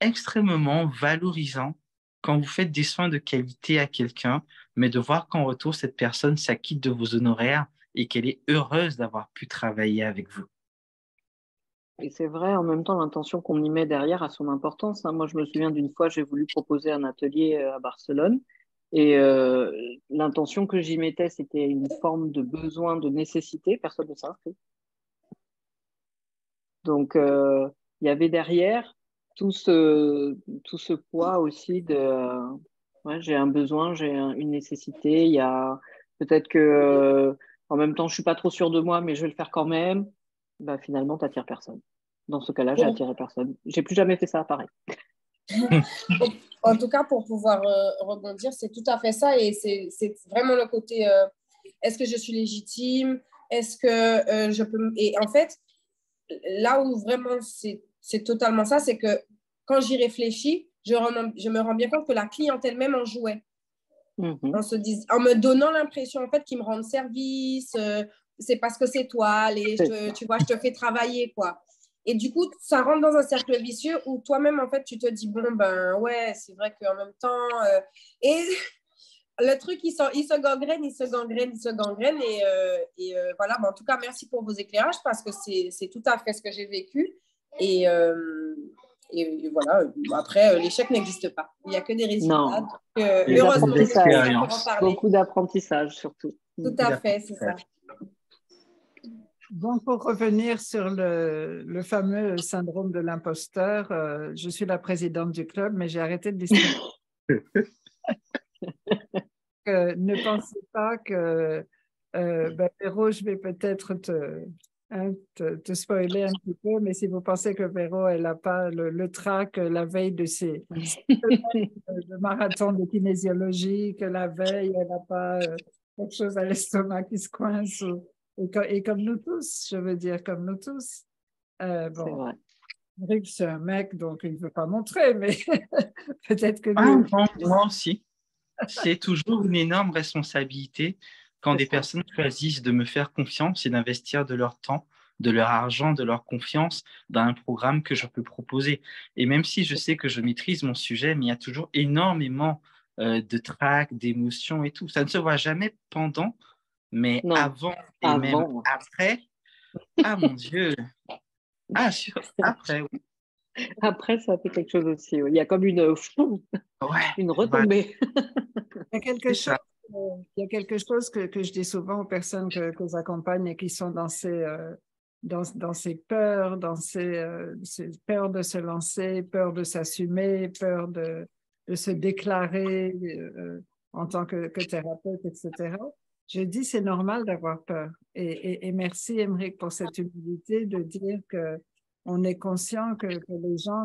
extrêmement valorisant quand vous faites des soins de qualité à quelqu'un, mais de voir qu'en retour, cette personne s'acquitte de vos honoraires et qu'elle est heureuse d'avoir pu travailler avec vous. Et c'est vrai, en même temps, l'intention qu'on y met derrière a son importance, hein. Moi, je me souviens d'une fois, j'ai voulu proposer un atelier à Barcelone et l'intention que j'y mettais, c'était une forme de besoin, de nécessité. Personne ne s'inscrit. Donc, il y avait derrière tout ce poids aussi de ouais, j'ai un besoin, une nécessité. Il y a peut-être que en même temps, je suis pas trop sûre de moi, mais je vais le faire quand même. Bah, finalement, tu n'attires personne. Dans ce cas-là, j'ai Pour- attiré personne. J'ai plus jamais fait ça pareil. En tout cas, pour pouvoir rebondir, c'est tout à fait ça. Et c'est vraiment le côté est-ce que je suis légitime? Est-ce que je peux. Et en fait, là où vraiment c'est totalement ça, c'est que quand j'y réfléchis, je me rends bien compte que la clientèle même en jouait. Mhm. En me donnant l'impression en fait qu'ils me rendent service, c'est parce que c'est toi, allez, tu vois, je te fais travailler, quoi. Et du coup, ça rentre dans un cercle vicieux où toi-même, en fait, tu te dis, bon, ben ouais, c'est vrai qu'en même temps. Et le truc, il se gangrène, il se gangrène, il se gangrène. Voilà, bon, en tout cas, merci pour vos éclairages parce que c'est tout à fait ce que j'ai vécu. Et, euh, et voilà, après, l'échec n'existe pas. Il n'y a que des résultats. Non, Donc, Et des heureusement, on est là apprentissages, pour en d'expérience. parler. beaucoup d'apprentissage surtout. Tout Beaucoup à fait, c'est ça. d'apprentissage. Donc, pour revenir sur le fameux syndrome de l'imposteur, je suis la présidente du club, mais j'ai arrêté de distribuer. Ne pensez pas que, Véro, je vais peut-être te spoiler un petit peu, mais si vous pensez que Véro, elle n'a pas le trac la veille de ses le marathon de kinésiologie, que la veille, elle n'a pas quelque chose à l'estomac qui se coince, et comme nous tous, je veux dire, comme nous tous. C'est Bon, vrai. Rick, c'est un mec, donc il ne veut pas montrer, mais peut-être que Ah, lui. non, moi aussi. C'est toujours une énorme responsabilité quand C'est des ça. personnes choisissent de me faire confiance et d'investir de leur temps, de leur argent, de leur confiance dans un programme que je peux proposer. Et même si je sais que je maîtrise mon sujet, mais il y a toujours énormément de trac, d'émotions et tout. Ça ne se voit jamais pendant, mais Non, avant et même avant. après, ah mon Dieu, ah, après, oui. Après, ça fait quelque chose aussi. Oui. Il y a comme Ouais, une voilà, retombée. Il y a quelque c'est chose, ça. il y a quelque chose que je dis souvent aux personnes que j'accompagne et qui sont dans ces peurs, ces peurs de se lancer, peur de s'assumer, peur de se déclarer en tant que thérapeute, etc. Je dis c'est normal d'avoir peur. Et merci, Émeric, pour cette humilité de dire que on est conscient que les gens,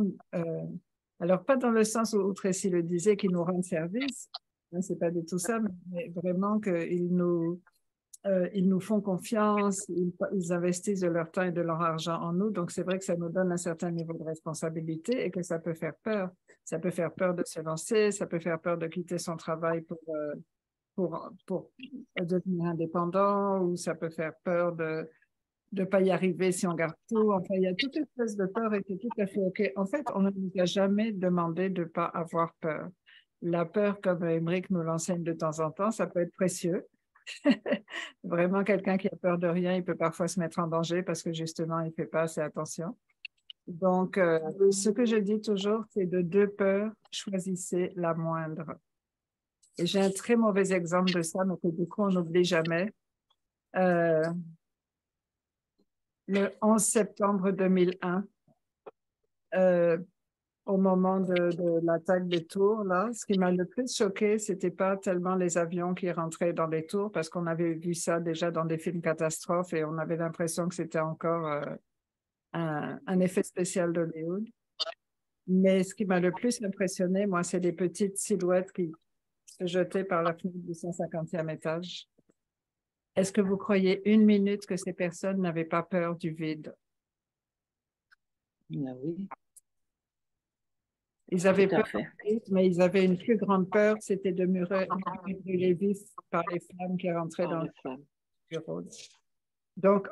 alors pas dans le sens où Tracy le disait, qu'ils nous rendent service, hein, c'est pas du tout ça, mais vraiment ils nous font confiance, ils investissent de leur temps et de leur argent en nous. Donc, c'est vrai que ça nous donne un certain niveau de responsabilité et que ça peut faire peur. Ça peut faire peur de se lancer, ça peut faire peur de quitter son travail pour devenir indépendant, ou ça peut faire peur de ne pas y arriver si on garde tout. Enfin, il y a toute une espèce de peur et c'est tout à fait OK. En fait, on ne nous a jamais demandé de ne pas avoir peur. La peur, comme Émeric nous l'enseigne de temps en temps, ça peut être précieux. Vraiment, quelqu'un qui a peur de rien, il peut parfois se mettre en danger parce que justement, il ne fait pas assez attention. Donc, ce que je dis toujours, c'est de deux peurs, choisissez la moindre. Et j'ai un très mauvais exemple de ça, mais que du coup, on n'oublie jamais. Euh, le 11 septembre 2001, au moment de l'attaque des tours, là, ce qui m'a le plus choqué, c'était pas tellement les avions qui rentraient dans les tours, parce qu'on avait vu ça déjà dans des films catastrophes et on avait l'impression que c'était encore un effet spécial d'Hollywood. Mais ce qui m'a le plus impressionné, moi, c'est les petites silhouettes qui se jetaient par la fenêtre du 150e étage. Est-ce que vous croyez une minute que ces personnes n'avaient pas peur du vide? Ah oui. Ils avaient Tout à peur, fait. mais ils avaient une plus grande peur, c'était de mourir brûlés vifs par les flammes qui rentraient Par dans les le femmes. bureau. Donc,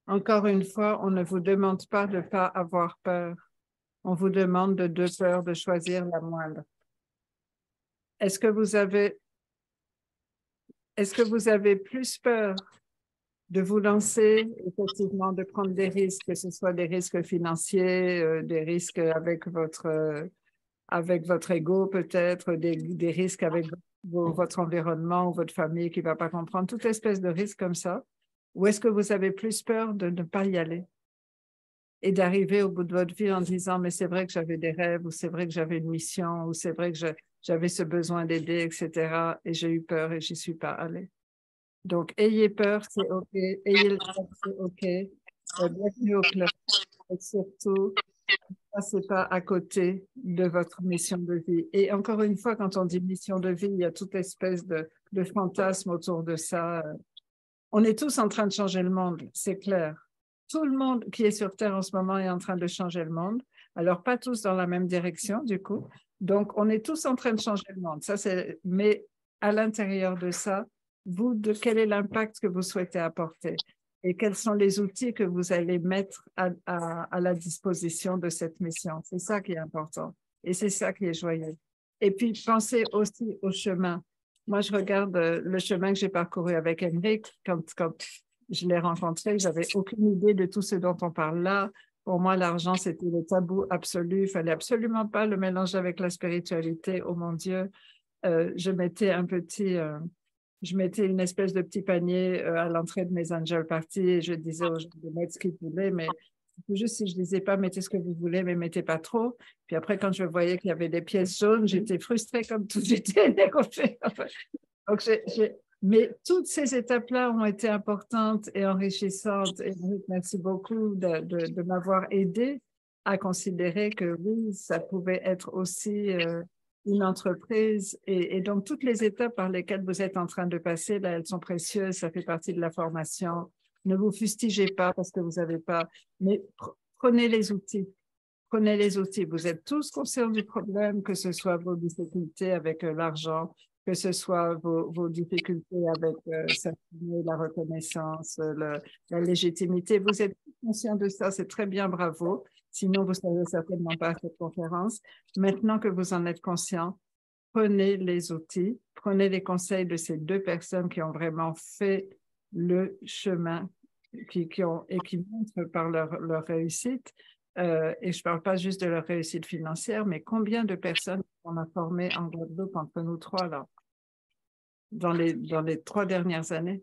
encore une fois, on ne vous demande pas de ne pas avoir peur. On vous demande de deux peurs, de choisir la moindre. Est-ce que vous avez plus peur de vous lancer, effectivement, de prendre des risques, que ce soit des risques financiers, des risques avec votre ego peut-être, des risques avec votre environnement ou votre famille qui ne va pas comprendre, toute espèce de risque comme ça, ou est-ce que vous avez plus peur de ne pas y aller et d'arriver au bout de votre vie en disant, mais c'est vrai que j'avais des rêves, ou c'est vrai que j'avais une mission, ou c'est vrai que j'avais ce besoin d'aider, etc., et j'ai eu peur et j'y suis pas allée. Donc, ayez peur, c'est OK. Ayez le peur, c'est OK. Bienvenue au club. Et surtout, passez pas à côté de votre mission de vie. Et encore une fois, quand on dit mission de vie, il y a toute espèce de fantasme autour de ça. On est tous en train de changer le monde, c'est clair. Tout le monde qui est sur Terre en ce moment est en train de changer le monde. Alors, pas tous dans la même direction, du coup. Donc, on est tous en train de changer le monde. Mais à l'intérieur de ça, quel est l'impact que vous souhaitez apporter et quels sont les outils que vous allez mettre à la disposition de cette mission. C'est ça qui est important et c'est ça qui est joyeux. Et puis, pensez aussi au chemin. Moi, je regarde le chemin que j'ai parcouru avec Henrik. Quand je l'ai rencontré, je n'avais aucune idée de tout ce dont on parle là. Pour moi, l'argent, c'était le tabou absolu. Il ne fallait absolument pas le mélanger avec la spiritualité. Oh mon Dieu, je mettais une espèce de petit panier à l'entrée de mes angel parties et je disais aux gens de mettre ce qu'ils voulaient, mais juste si je ne disais pas mettez ce que vous voulez, mais mettez pas trop. Puis après, quand je voyais qu'il y avait des pièces jaunes, j'étais frustrée comme tout, j'étais énervée. Donc, mais toutes ces étapes-là ont été importantes et enrichissantes. Et merci beaucoup de m'avoir aidé à considérer que oui, ça pouvait être aussi une entreprise. Et donc, toutes les étapes par lesquelles vous êtes en train de passer, là, elles sont précieuses. Ça fait partie de la formation. Ne vous fustigez pas parce que vous n'avez pas, mais prenez les outils. Prenez les outils. Vous êtes tous conscients du problème, que ce soit vos difficultés avec l'argent, que ce soit vos difficultés avec la reconnaissance, la légitimité. Vous êtes conscients de ça, c'est très bien, bravo. Sinon, vous ne savez certainement pas à cette conférence. Maintenant que vous en êtes conscient, prenez les outils, prenez les conseils de ces deux personnes qui ont vraiment fait le chemin qui montrent par leur réussite. Et je ne parle pas juste de leur réussite financière, mais combien de personnes on a formées en Guadeloupe entre nous trois, là, dans les 3 dernières années,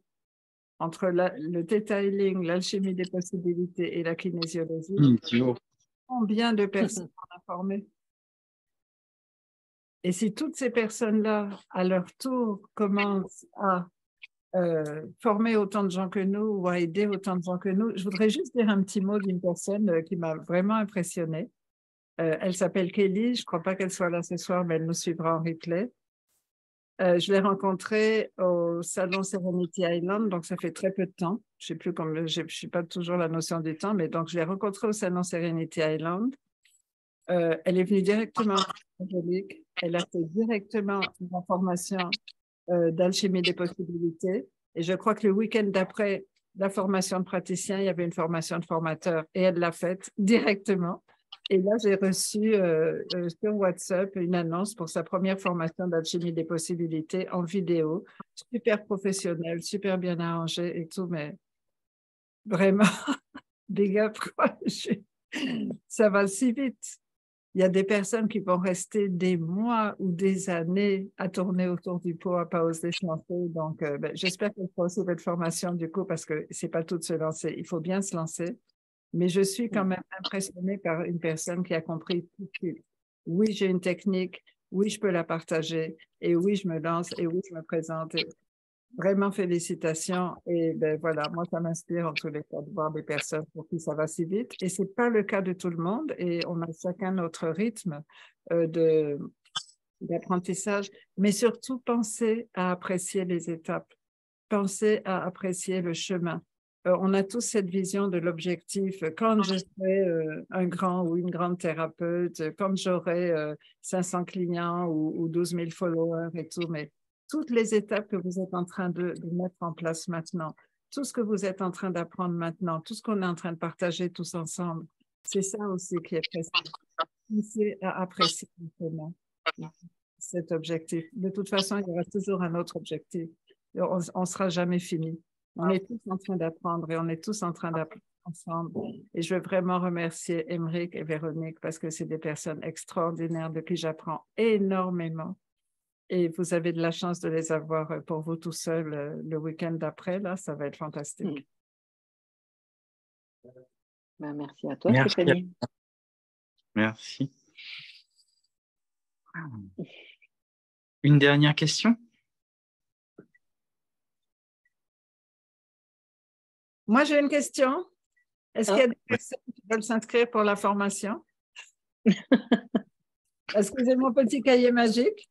entre le Theta Healing, l'alchimie des possibilités et la kinésiologie, combien de personnes on a formées? Et si toutes ces personnes-là, à leur tour, commencent à former autant de gens que nous ou à aider autant de gens que nous, je voudrais juste dire un petit mot d'une personne qui m'a vraiment impressionnée. Elle s'appelle Kelly, je ne crois pas qu'elle soit là ce soir, mais elle nous suivra en replay. Je l'ai rencontrée au salon Serenity Island, donc ça fait très peu de temps. Je sais plus comme je suis pas toujours la notion du temps, mais donc je l'ai rencontrée au salon Serenity Island. Elle est venue directement à Angélique. Elle a fait directement la formation d'alchimie des possibilités. Et je crois que le week-end d'après la formation de praticien, il y avait une formation de formateur et elle l'a faite directement. Et là, j'ai reçu sur WhatsApp une annonce pour sa première formation d'alchimie des possibilités en vidéo. Super professionnelle, super bien arrangée et tout, mais vraiment, big up, quoi. Ça va si vite. Il y a des personnes qui vont rester des mois ou des années à tourner autour du pot, à pas oser se lancer. Donc, j'espère qu'elle fera aussi votre formation du coup, parce que c'est pas tout de se lancer. Il faut bien se lancer. Mais je suis quand même impressionnée par une personne qui a compris tout de suite. Oui, j'ai une technique. Oui, je peux la partager. Et oui, je me lance. Et oui, je me présente. Et vraiment, félicitations. Et ben voilà, moi, ça m'inspire en tous les cas de voir des personnes pour qui ça va si vite. Et ce n'est pas le cas de tout le monde. Et on a chacun notre rythme d'apprentissage. Mais surtout, pensez à apprécier les étapes. Pensez à apprécier le chemin. on a tous cette vision de l'objectif. Quand je serai un grand ou une grande thérapeute, quand j'aurai 500 clients ou 12 000 followers et tout, mais toutes les étapes que vous êtes en train de mettre en place maintenant, tout ce que vous êtes en train d'apprendre maintenant, tout ce qu'on est en train de partager tous ensemble, c'est ça aussi qui est précieux. C'est à apprécier maintenant cet objectif. De toute façon, il y aura toujours un autre objectif. On ne sera jamais fini. On est tous en train d'apprendre et on est tous en train d'apprendre ensemble. Et je veux vraiment remercier Émeric et Véronique parce que c'est des personnes extraordinaires de qui j'apprends énormément. Et vous avez de la chance de les avoir pour vous tout seul le week-end d'après. Là, ça va être fantastique. Ben, merci à toi, Merci. Stéphanie. Merci. Une dernière question? Moi, j'ai une question. Est-ce qu'il y a des personnes qui veulent s'inscrire pour la formation? Est-ce que j'ai mon petit cahier magique?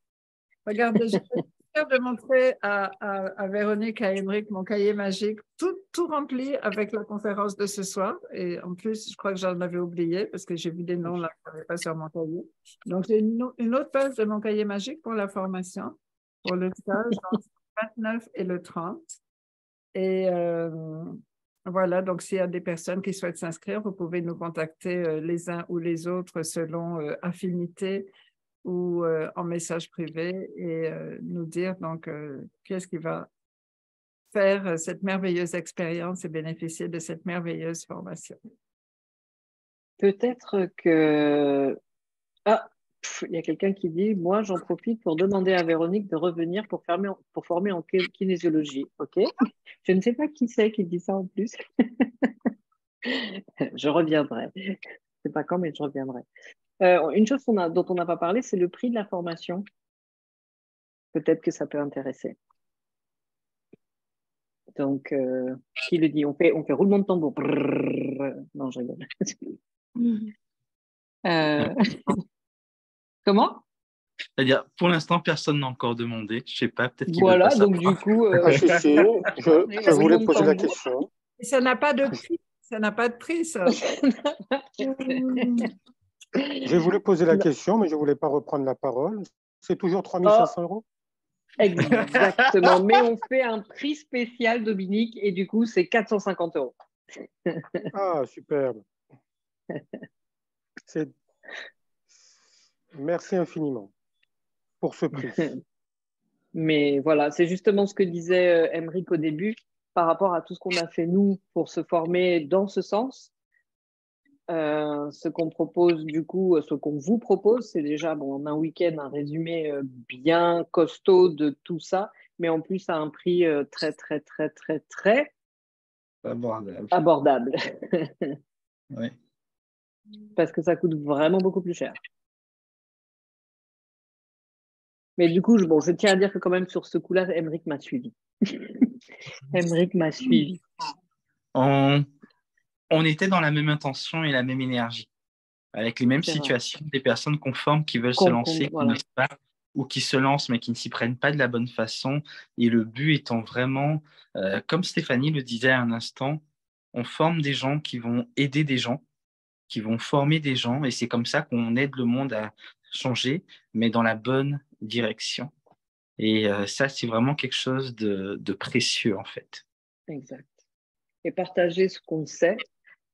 Regardez, je vais de montrer à Véronique et à Émeric mon cahier magique, tout rempli avec la conférence de ce soir. Et en plus, je crois que j'en avais oublié parce que j'ai vu des noms là qui n'avaient pas sur mon cahier. Donc, j'ai une autre page de mon cahier magique pour la formation, pour le stage, donc le 29 et le 30. Et voilà, donc s'il y a des personnes qui souhaitent s'inscrire, vous pouvez nous contacter les uns ou les autres selon affinité ou en message privé et nous dire donc qu'est-ce qui va faire cette merveilleuse expérience et bénéficier de cette merveilleuse formation. Peut-être que... Ah, il y a quelqu'un qui dit, moi j'en profite pour demander à Véronique de revenir pour former en kinésiologie. OK? Je ne sais pas qui c'est qui dit ça en plus. Je reviendrai. Je ne sais pas quand, mais je reviendrai. Une chose dont on n'a pas parlé, c'est le prix de la formation. Peut-être que ça peut intéresser. Donc, qui le dit? On fait roulement de tambour. Brrr. Non, je rigole. Comment? C'est-à-dire, pour l'instant, personne n'a encore demandé. Je ne sais pas, peut-être qu'ils voilà, veulent pas donc savoir. du coup... Ah, si, si, je voulais poser la question. Et ça n'a pas de prix. Ça n'a pas de prix, ça. Je voulais poser la question, mais je ne voulais pas reprendre la parole. C'est toujours 3 500 €? Exactement, mais on fait un prix spécial, Dominique, et du coup, c'est 450 €. Ah, superbe. Merci infiniment pour ce prix. Mais voilà, c'est justement ce que disait Émeric au début, par rapport à tout ce qu'on a fait, nous, pour se former dans ce sens. Ce qu'on propose, du coup, ce qu'on vous propose, c'est déjà, bon, en un week-end, un résumé bien costaud de tout ça, mais en plus à un prix très, très, très, très, très abordable. Oui. Parce que ça coûte vraiment beaucoup plus cher. Mais du coup, je tiens à dire que quand même, sur ce coup-là, Émeric m'a suivi. Émeric m'a suivi. On était dans la même intention et la même énergie, avec les mêmes situations, des personnes conformes qui veulent se lancer, qui n'osent pas, ou qui se lancent mais qui ne s'y prennent pas de la bonne façon. Et le but étant vraiment, comme Stéphanie le disait à un instant, on forme des gens qui vont aider des gens, qui vont former des gens, et c'est comme ça qu'on aide le monde à changer, mais dans la bonne direction. Et ça, c'est vraiment quelque chose de précieux, en fait. Exact. Et partager ce qu'on sait,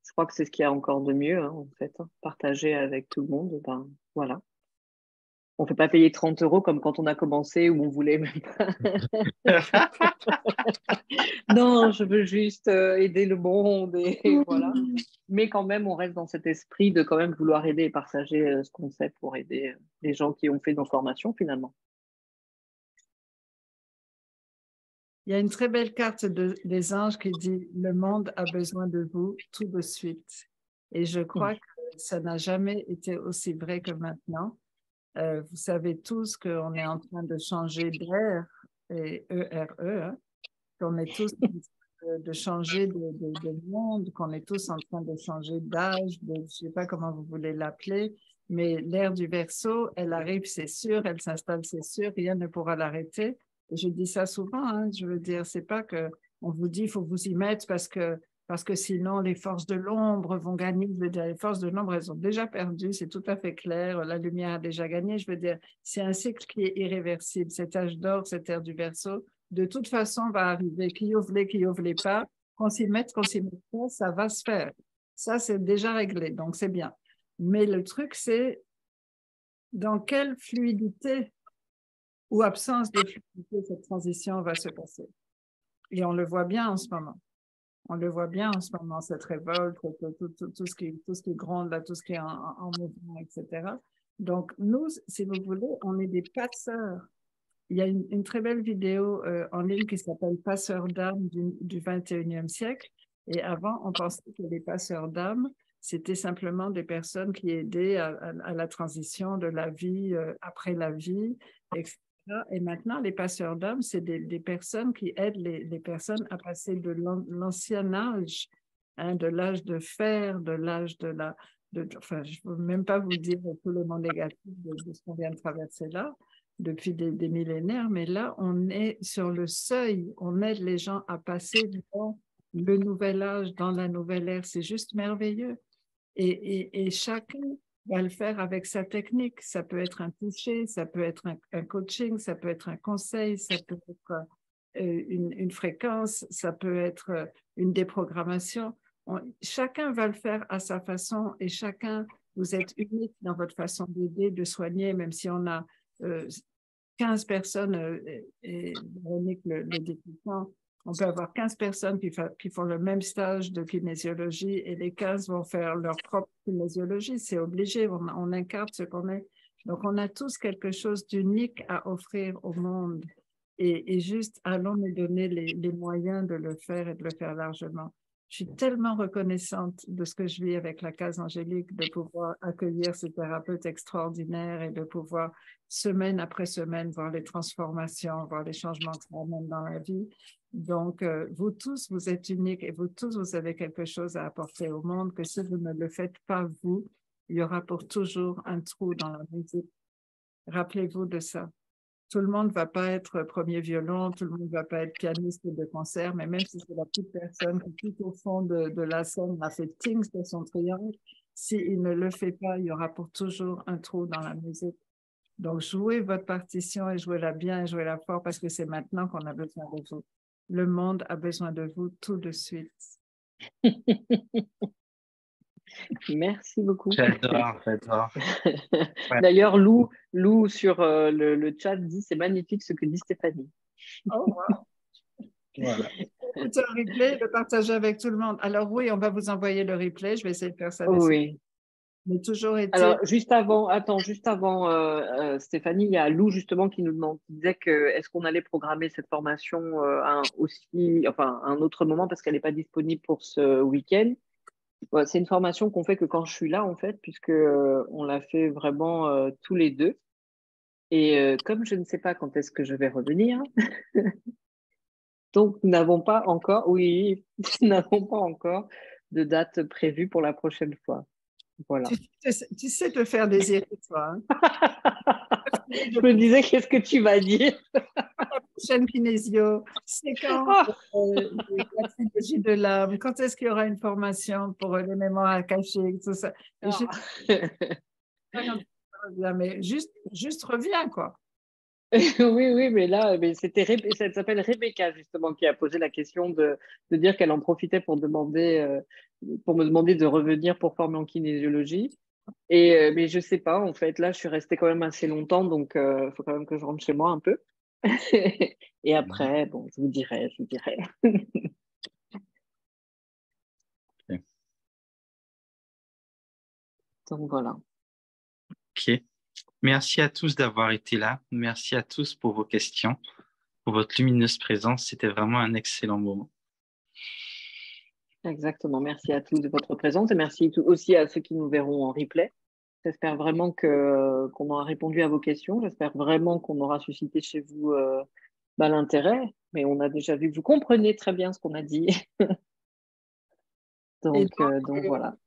je crois que c'est ce qu'il y a encore de mieux, hein, en fait. Partager avec tout le monde, ben voilà. On ne fait pas payer 30 € comme quand on a commencé où on voulait même pas. Non, je veux juste aider le monde et voilà. Mais quand même, on reste dans cet esprit de quand même vouloir aider et partager ce qu'on sait pour aider les gens qui ont fait nos formations finalement. Il y a une très belle carte des anges qui dit « Le monde a besoin de vous tout de suite ». Et je crois que ça n'a jamais été aussi vrai que maintenant. Vous savez tous qu'on est en train de changer d'ère, et E-R-E, hein, qu'on est tous en train de changer de monde, qu'on est tous en train de changer d'âge, je ne sais pas comment vous voulez l'appeler, mais l'ère du Verseau, elle arrive, c'est sûr, elle s'installe, c'est sûr, rien ne pourra l'arrêter. Et je dis ça souvent, hein, je veux dire, c'est pas qu'on vous dit il faut vous y mettre parce que parce que sinon les forces de l'ombre vont gagner. Je veux dire, les forces de l'ombre, elles ont déjà perdu, c'est tout à fait clair, la lumière a déjà gagné. Je veux dire, c'est un cycle qui est irréversible. Cet âge d'or, cette ère du Verseau, de toute façon va arriver, qui ouvre les pas, qu'on s'y mette pas, ça va se faire. Ça, c'est déjà réglé, donc c'est bien. Mais le truc, c'est dans quelle fluidité ou absence de fluidité cette transition va se passer. Et on le voit bien en ce moment. On le voit bien en ce moment, cette révolte, tout ce qui gronde, là, tout ce qui est en mouvement, etc. Donc, nous, si vous voulez, on est des passeurs. Il y a une très belle vidéo en ligne qui s'appelle Passeurs d'âme du 21e siècle. Et avant, on pensait que les passeurs d'âme, c'était simplement des personnes qui aidaient à la transition de la vie après la vie, etc. Et maintenant, les passeurs d'âme, c'est des personnes qui aident les personnes à passer de l'ancien âge, hein, de l'âge de fer, de l'âge enfin, je ne peux même pas vous dire tout le monde négatif de ce qu'on vient de traverser là, depuis des millénaires, mais là, on est sur le seuil, on aide les gens à passer dans le nouvel âge, dans la nouvelle ère, c'est juste merveilleux. Et chacun va le faire avec sa technique. Ça peut être un toucher, ça peut être un coaching, ça peut être un conseil, ça peut être une fréquence, ça peut être une déprogrammation. Chacun va le faire à sa façon et chacun, vous êtes unique dans votre façon d'aider, de soigner, même si on a 15 personnes, et Véronique le dit tout le temps, on peut avoir 15 personnes qui font le même stage de kinésiologie et les 15 vont faire leur propre kinésiologie. C'est obligé, on incarne ce qu'on est. Donc, on a tous quelque chose d'unique à offrir au monde et juste allons nous donner les moyens de le faire et de le faire largement. Je suis tellement reconnaissante de ce que je vis avec la Case Angélique, de pouvoir accueillir ces thérapeutes extraordinaires et de pouvoir, semaine après semaine, voir les transformations, voir les changements que ça amène dans la vie. Donc, vous tous, vous êtes uniques et vous tous, vous avez quelque chose à apporter au monde que si vous ne le faites pas vous, il y aura pour toujours un trou dans la musique. Rappelez-vous de ça. Tout le monde ne va pas être premier violon, tout le monde ne va pas être pianiste de concert, mais même si c'est la petite personne qui, tout au fond de la scène, a fait ting sur son triangle, s'il ne le fait pas, il y aura pour toujours un trou dans la musique. Donc, jouez votre partition et jouez-la bien et jouez-la fort parce que c'est maintenant qu'on a besoin de vous. Le monde a besoin de vous tout de suite. Merci beaucoup. J'adore. Ouais. D'ailleurs, Lou sur le chat dit c'est magnifique ce que dit Stéphanie. Oh, wow. Voilà. Écoutez un replay, le partager avec tout le monde. Alors oui, on va vous envoyer le replay. Je vais essayer de faire ça. Oui. Mais toujours été... Alors, juste avant, Stéphanie, il y a Lou justement qui disait que est-ce qu'on allait programmer cette formation un autre moment parce qu'elle n'est pas disponible pour ce week-end. Ouais, c'est une formation qu'on fait que quand je suis là en fait, puisque on l'a fait vraiment tous les deux. Et comme je ne sais pas quand est-ce que je vais revenir, donc nous n'avons pas encore de date prévue pour la prochaine fois. Voilà. Tu sais te faire désirer, toi. Hein? Je me disais, qu'est-ce que tu vas dire? La prochaine kinésio, c'est quand la trilogie de l'âme? Quand est-ce qu'il y aura une formation pour les mémoires à cacher, tout ça? Mais juste reviens, quoi. Oui, mais là, ça s'appelle Rebecca, justement, qui a posé la question de dire qu'elle en profitait pour me demander de revenir pour former en kinésiologie. Mais je sais pas, en fait, là, je suis restée quand même assez longtemps, donc il faut quand même que je rentre chez moi un peu. Et après, bon, je vous dirai. Okay. Donc voilà. Ok. Merci à tous d'avoir été là. Merci à tous pour vos questions, pour votre lumineuse présence. C'était vraiment un excellent moment. Exactement. Merci à tous de votre présence et merci aussi à ceux qui nous verront en replay. J'espère vraiment qu'on aura répondu à vos questions. J'espère vraiment qu'on aura suscité chez vous l'intérêt. Mais on a déjà vu que vous comprenez très bien ce qu'on a dit. donc voilà.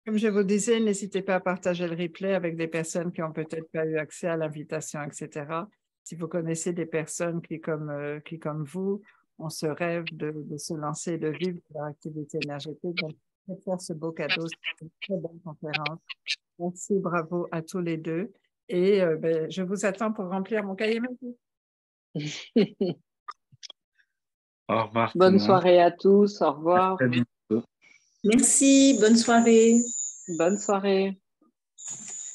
Comme je vous disais, n'hésitez pas à partager le replay avec des personnes qui n'ont peut-être pas eu accès à l'invitation, etc. Si vous connaissez des personnes qui, comme vous, on se rêve de se lancer, de vivre leur activité énergétique. Donc, je vais faire ce beau cadeau. C'est une très bonne conférence. Merci, bravo à tous les deux. Et je vous attends pour remplir mon cahier magique. Au revoir tout le Bonne monde. soirée à tous. Au À revoir. très bientôt. Merci, bonne soirée. Bonne soirée.